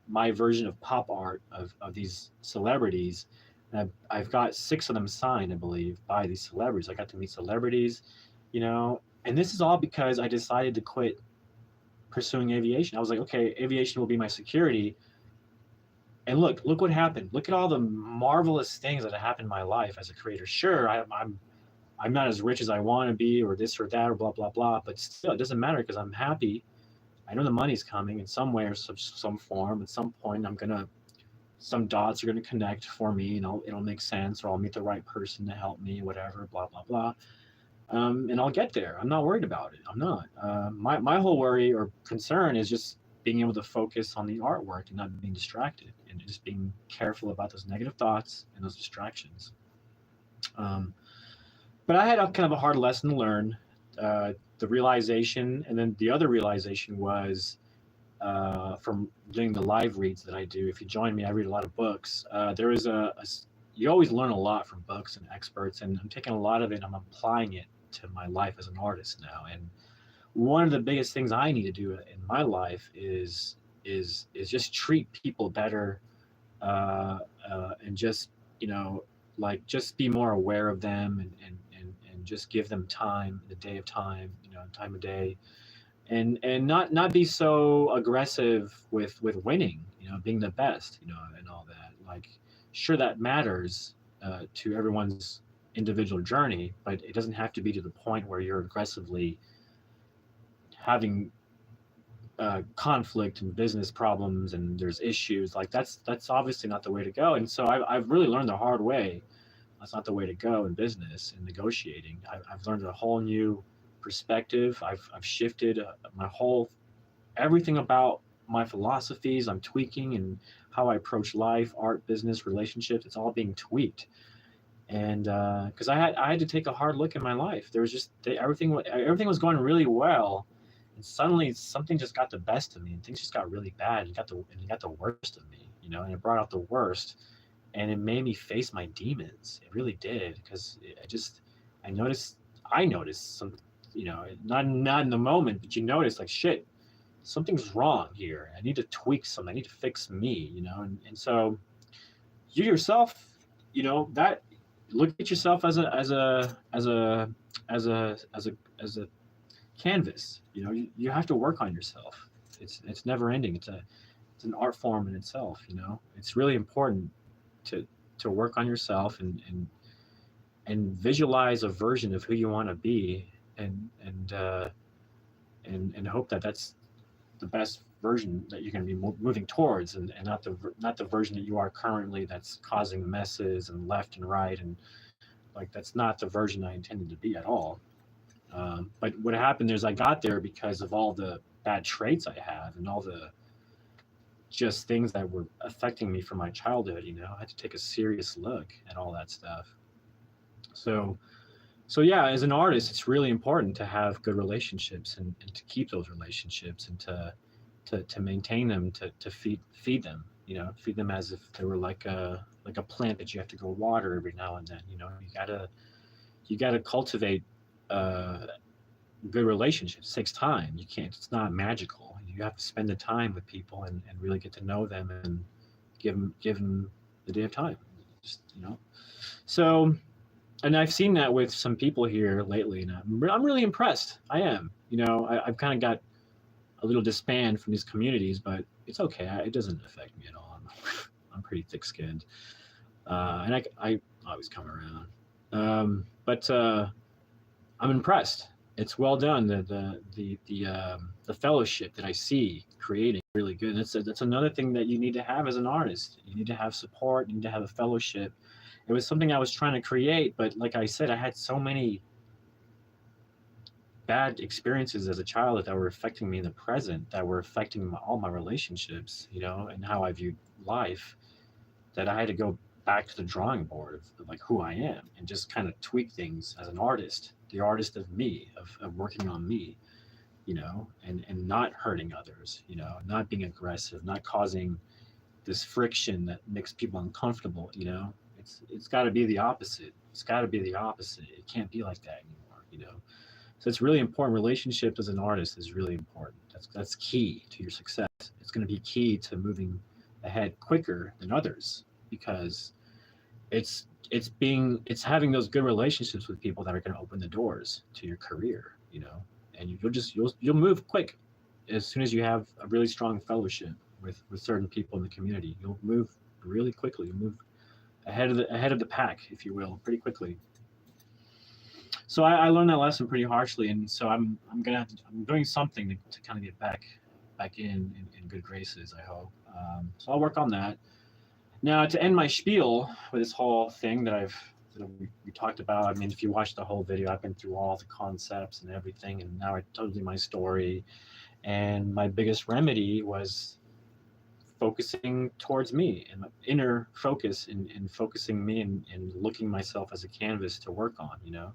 my version of pop art of these celebrities. And I've got 6 of them signed, I believe, by these celebrities. I got to meet celebrities, and this is all because I decided to quit pursuing aviation. I was like, okay, aviation will be my security. And look what happened. Look at all the marvelous things that have happened in my life as a creator. Sure, I'm not as rich as I want to be, or this or that, or blah blah blah. But still, it doesn't matter because I'm happy. I know the money's coming in some way or some form. At some point, some dots are gonna connect for me, and it'll make sense, or I'll meet the right person to help me, whatever, blah blah blah. And I'll get there. I'm not worried about it. I'm not. My whole worry or concern is just being able to focus on the artwork and not being distracted, and just being careful about those negative thoughts and those distractions. But I had kind of a hard lesson to learn. The realization, and then the other realization was from doing the live reads that I do. If you join me, I read a lot of books. There is you always learn a lot from books and experts, and I'm taking a lot of it, I'm applying it to my life as an artist now. And one of the biggest things I need to do in my life is just treat people better, and just, like, just be more aware of them, and just give them time, the day of time, time of day, and not be so aggressive with winning, being the best, and all that. Like, sure, that matters to everyone's individual journey, but it doesn't have to be to the point where you're aggressively having conflict and business problems and there's issues. Like, that's obviously not the way to go. And so I've really learned the hard way that's not the way to go in business and negotiating. I've learned a whole new perspective. I've shifted my whole, everything about my philosophies. I'm tweaking, and how I approach life, art, business, relationships. It's all being tweaked. And because I had to take a hard look at my life. There was just everything was going really well, and suddenly something just got the best of me, and things just got really bad. It got the worst of me, and it brought out the worst, and it made me face my demons. It really did, because I noticed some, not in the moment, but you notice, like, shit, something's wrong here. I need to tweak something. I need to fix me, and so you yourself, that, look at yourself as a canvas. You have to work on yourself. It's never ending. It's an art form in itself. It's really important to work on yourself, and visualize a version of who you want to be, and hope that that's the best version that you're going to be moving towards, and not the version that you are currently, that's causing messes and left and right, and like, that's not the version I intended to be at all. But what happened is, I got there because of all the bad traits I have, and all the just things that were affecting me from my childhood. I had to take a serious look at all that stuff. So yeah, as an artist, it's really important to have good relationships, and to keep those relationships, and to maintain them, to feed them, feed them as if they were like a plant that you have to go water every now and then. You gotta cultivate good relationships. It takes time. It's not magical. You have to spend the time with people, and really get to know them, and give them the day of time. Just, So, and I've seen that with some people here lately, and I'm really impressed. I am. I've kind of got a little disband from these communities, but it's okay. It doesn't affect me at all. I'm pretty thick-skinned, and I always come around. But I'm impressed. It's well done. The fellowship that I see creating really good. That's another thing that you need to have as an artist. You need to have support. You need to have a fellowship. It was something I was trying to create, but like I said, I had so many bad experiences as a child that were affecting me in the present, that were affecting all my relationships, and how I viewed life, that I had to go back to the drawing board of like who I am, and just kind of tweak things as an artist, the artist of me, of working on me, and not hurting others, not being aggressive, not causing this friction that makes people uncomfortable. It's got to be the opposite. It's got to be the opposite. It can't be like that anymore. So it's really important. Relationship as an artist is really important. That's key to your success. It's going to be key to moving ahead quicker than others, because it's having those good relationships with people that are going to open the doors to your career, and you'll move quick as soon as you have a really strong fellowship with certain people in the community. You'll move really quickly. You'll move ahead of the pack, if you will, pretty quickly. So I learned that lesson pretty harshly, and so I'm doing something to kind of get back in good graces, I hope. So I'll work on that. Now, to end my spiel with this whole thing that we talked about, I mean, if you watch the whole video, I've been through all the concepts and everything, and now I told you my story, And my biggest remedy was focusing towards me and my inner focus and focusing me and looking myself as a canvas to work on, you know.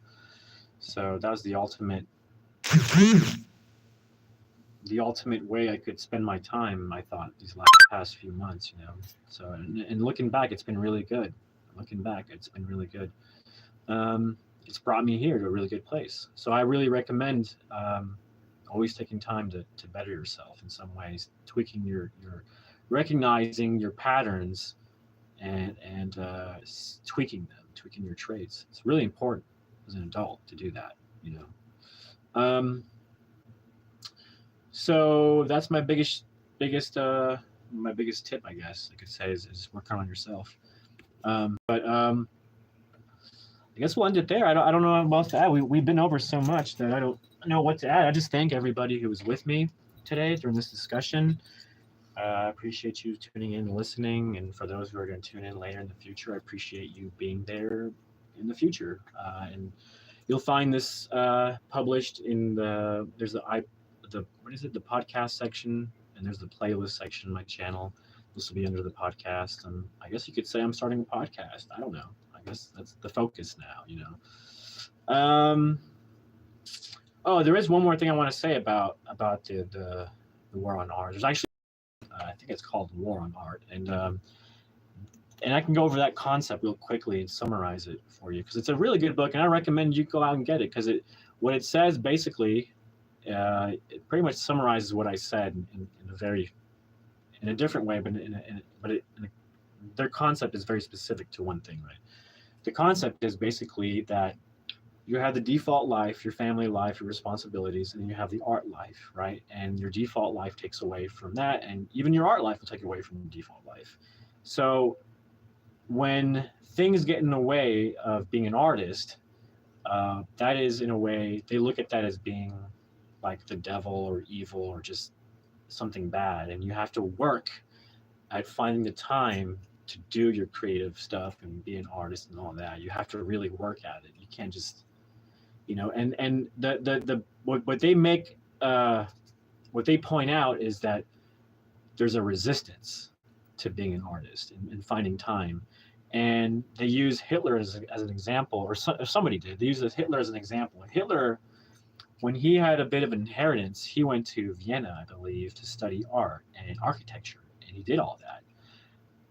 So that was the ultimate way I could spend my time, I thought, these past few months, you know. So, and looking back, it's been really good. Looking back, it's been really good. It's brought me here to a really good place. So I really recommend always taking time to better yourself in some ways, tweaking your recognizing your patterns and tweaking your traits. It's really important as an adult to do that, you know. So that's my biggest tip, I guess I could say, is work on yourself. But I guess we'll end it there. I don't know what else to add. We've been over so much that I don't know what to add. I just thank everybody who was with me today during this discussion. I appreciate you tuning in and listening. And for those who are going to tune in later in the future, I appreciate you being there in the future. And you'll find this published in the what is it, the podcast section, and there's the playlist section of my channel. This will be under the podcast, and I guess you could say I'm starting a podcast. I don't know. I guess that's the focus now, you know. Oh, there is one more thing I want to say about the war on art. There's actually I think it's called War on Art, and I can go over that concept real quickly and summarize it for you because it's a really good book, and I recommend you go out and get it because what it says basically it pretty much summarizes what I said in a different way, but their concept is very specific to one thing, right? The concept is basically that you have the default life, your family life, your responsibilities, and then you have the art life, right? And your default life takes away from that, and even your art life will take away from your default life. So when things get in the way of being an artist, that is, in a way, they look at that as being like the devil or evil or just something bad, and you have to work at finding the time to do your creative stuff and be an artist and all that. You have to really work at it. You can't just, you know, and what they make what they point out is that there's a resistance to being an artist and finding time. And they use Hitler as an example, or somebody did. They use Hitler as an example. And Hitler, when he had a bit of inheritance, he went to Vienna, I believe, to study art and architecture, and he did all that.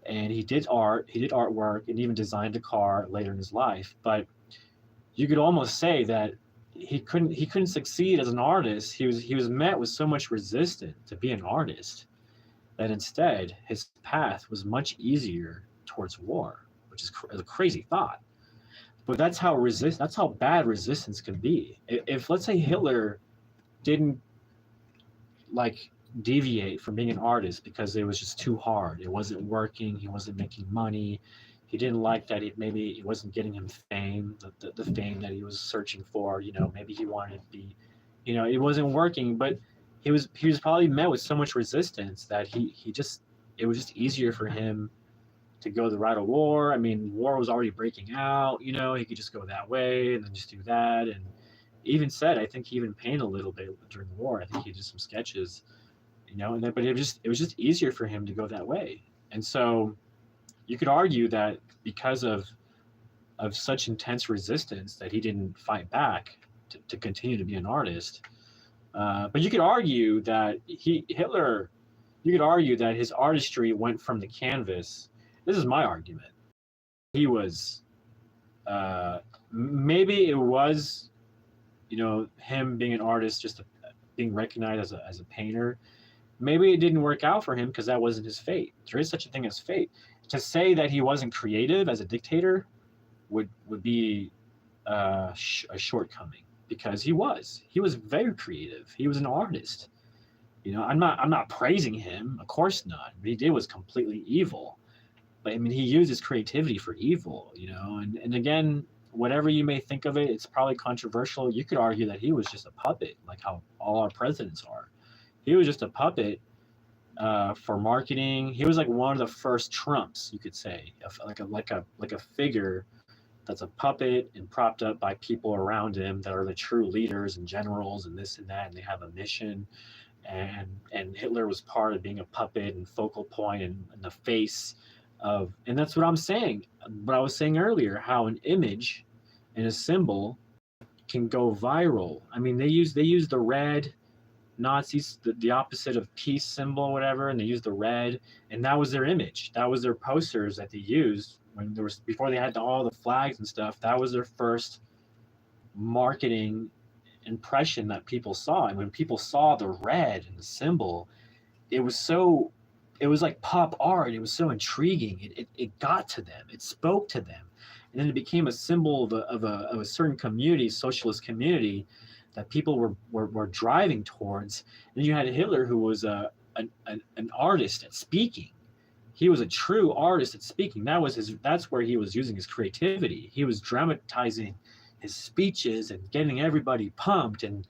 And he did art, he did artwork, and even designed a car later in his life. But you could almost say that he couldn't succeed as an artist. He was met with so much resistance to be an artist that instead his path was much easier towards war, which is a crazy thought. But that's how bad resistance can be. If let's say Hitler didn't like deviate from being an artist because it was just too hard, it wasn't working, he wasn't making money, he didn't like that, maybe it wasn't getting him fame, the fame that he was searching for, you know, maybe he wanted to be, you know, it wasn't working, but he was probably met with so much resistance that it was just easier for him to go the route of war. I mean, war was already breaking out, you know, he could just go that way and then just do that. And even said, I think he even painted a little bit during the war. I think he did some sketches, you know, and then, but it was just easier for him to go that way. And so you could argue that because of such intense resistance that he didn't fight back to continue to be an artist. But you could argue that Hitler, you could argue that his artistry went from the canvas. This is my argument. He was, maybe it was, you know, him being an artist, just being recognized as a painter. Maybe it didn't work out for him because that wasn't his fate. There is such a thing as fate. To say that he wasn't creative as a dictator would be a shortcoming, because he was very creative. He was an artist. You know, I'm not praising him, of course not. What he did was completely evil. But I mean, he used his creativity for evil, you know, and again, whatever you may think of it, it's probably controversial. You could argue that he was just a puppet, like how all our presidents are. He was just a puppet for marketing. He was like one of the first Trumps, you could say, like a figure that's a puppet and propped up by people around him that are the true leaders and generals and this and that, and they have a mission. and Hitler was part of being a puppet and focal point and the face of, and that's what I'm saying. What I was saying earlier, how an image and a symbol can go viral. I mean, they use the red, Nazis, the opposite of peace symbol, whatever, and they used the red, and that was their image. That was their posters that they used when there was, before they had all the flags and stuff. That was their first marketing impression that people saw. And when people saw the red and the symbol, it was like pop art. It was so intriguing. It got to them. It spoke to them, and then it became a symbol of a certain community, socialist community, that people were driving towards. And you had Hitler, who was an artist at speaking. He was a true artist at speaking. That's where he was using his creativity. He was dramatizing his speeches and getting everybody pumped, and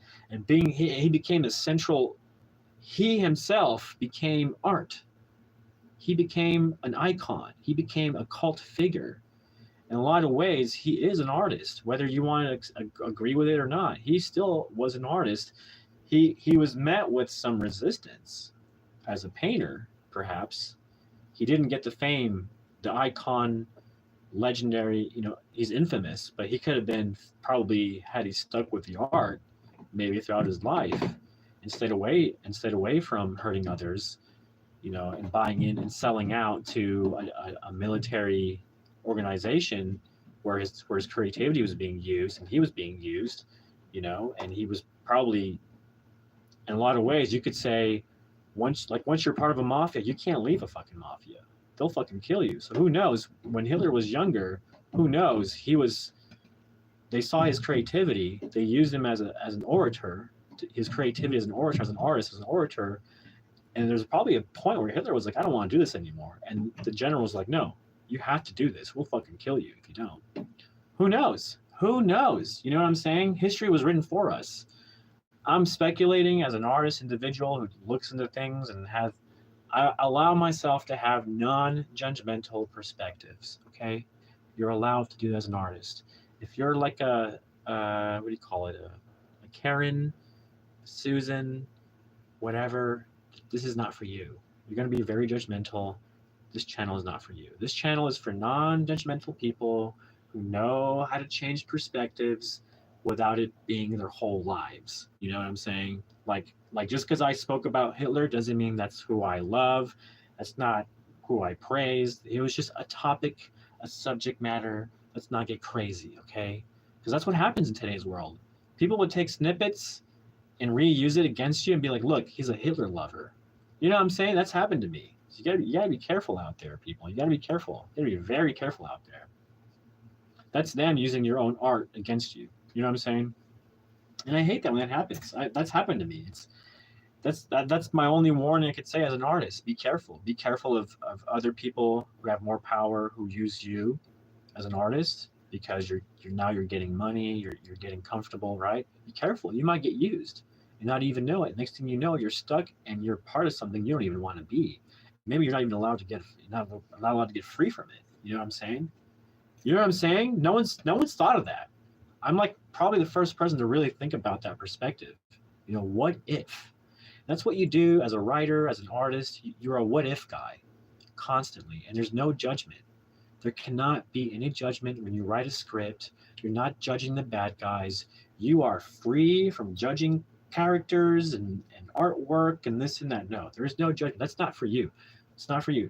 he became the central. He himself became art. He became an icon. He became a cult figure. In a lot of ways, he is an artist, whether you want to agree with it or not. He still was an artist. He was met with some resistance as a painter, perhaps. He didn't get the fame, the icon, legendary, he's infamous, but he could have been, probably, had he stuck with the art, maybe throughout his life, and stayed away from hurting others, and buying in and selling out to a military organization where his creativity was being used, and he was being used, and he was probably, in a lot of ways, you could say, once you're part of a mafia, you can't leave a fucking mafia. They'll fucking kill you. So who knows? When Hitler was younger, who knows? They saw his creativity. They used him as an orator, his creativity as an orator, as an artist, as an orator. And there's probably a point where Hitler was like, I don't want to do this anymore. And the general was like, no, you have to do this. We'll fucking kill you if you don't. Who knows? Who knows? You know what I'm saying? History was written for us. I'm speculating as an artist, individual who looks into things and I allow myself to have non-judgmental perspectives, okay? You're allowed to do that as an artist. If you're like what do you call it? A Karen, Susan, whatever, this is not for you. You're going to be very judgmental. This channel is not for you. This channel is for non-judgmental people who know how to change perspectives without it being their whole lives. You know what I'm saying? Like just because I spoke about Hitler doesn't mean that's who I love. That's not who I praised. It was just a topic, a subject matter. Let's not get crazy, okay? Because that's what happens in today's world. People would take snippets and reuse it against you and be like, look, he's a Hitler lover. You know what I'm saying? That's happened to me. So you gotta be careful out there, people. You gotta be careful. You gotta be very careful out there. That's them using your own art against you. You know what I'm saying? And I hate that when that happens. That's happened to me. That's my only warning I could say as an artist. Be careful. Be careful of other people who have more power, who use you as an artist because you're getting money, you're getting comfortable, right? Be careful. You might get used and not even know it. Next thing you know, you're stuck and you're part of something you don't even want to be. Maybe you're not even allowed to get free from it. You know what I'm saying? You know what I'm saying? No one's thought of that. I'm like probably the first person to really think about that perspective. What if? That's what you do as a writer, as an artist. You're a what if guy constantly, and there's no judgment. There cannot be any judgment when you write a script. You're not judging the bad guys. You are free from judging characters and artwork and this and that. No, there is no judgment. That's not for you. It's not for you.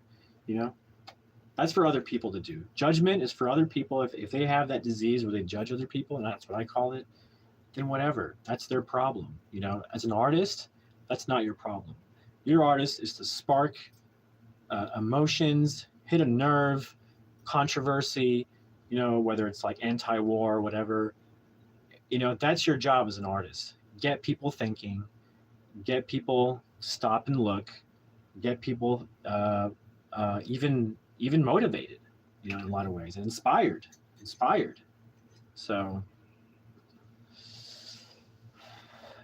That's for other people to do. Judgment is for other people. If they have that disease where they judge other people, and that's what I call it, then whatever. That's their problem. As an artist, that's not your problem. Your artist is to spark emotions, hit a nerve, controversy, whether it's like anti-war or whatever. That's your job as an artist. Get people thinking, get people stop and look, get people even motivated, in a lot of ways, and inspired. So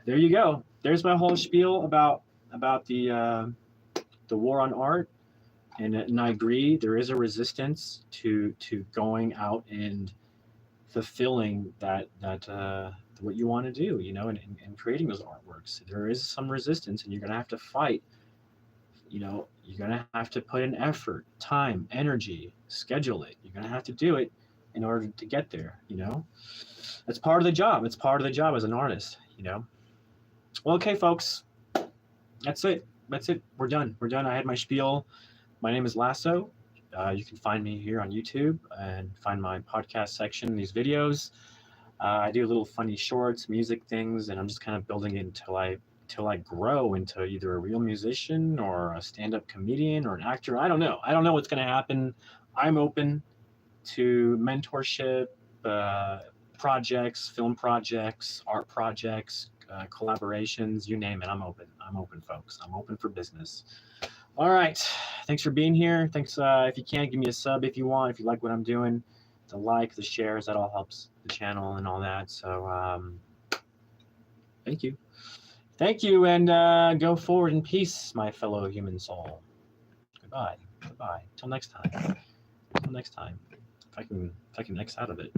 there you go. There's my whole spiel about the war on art, and I agree. There is a resistance to going out and fulfilling that what you want to do, you know, and creating those artworks. There is some resistance, and you're gonna have to fight. You know, you're gonna have to put in effort, time, energy, schedule it. You're gonna have to do it in order to get there. You know, that's part of the job. It's part of the job as an artist. You know. Well, okay, folks, that's it. That's it. We're done. We're done. I had my spiel. My name is Lasso. You can find me here on YouTube and find my podcast section, these videos. I do little funny shorts, music things, and I'm just kind of building it until I grow into either a real musician or a stand-up comedian or an actor. I don't know. I don't know what's going to happen. I'm open to mentorship, projects, film projects, art projects, collaborations, you name it. I'm open. I'm open, folks. I'm open for business. All right. Thanks for being here. Thanks. If you can, give me a sub if you want. If you like what I'm doing, the like, the shares, that all helps the channel and all that. So thank you. Thank you, and go forward in peace, my fellow human soul. Goodbye. Goodbye. Till next time. Till next time. If I can X out of it.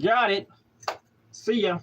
Got it. See ya.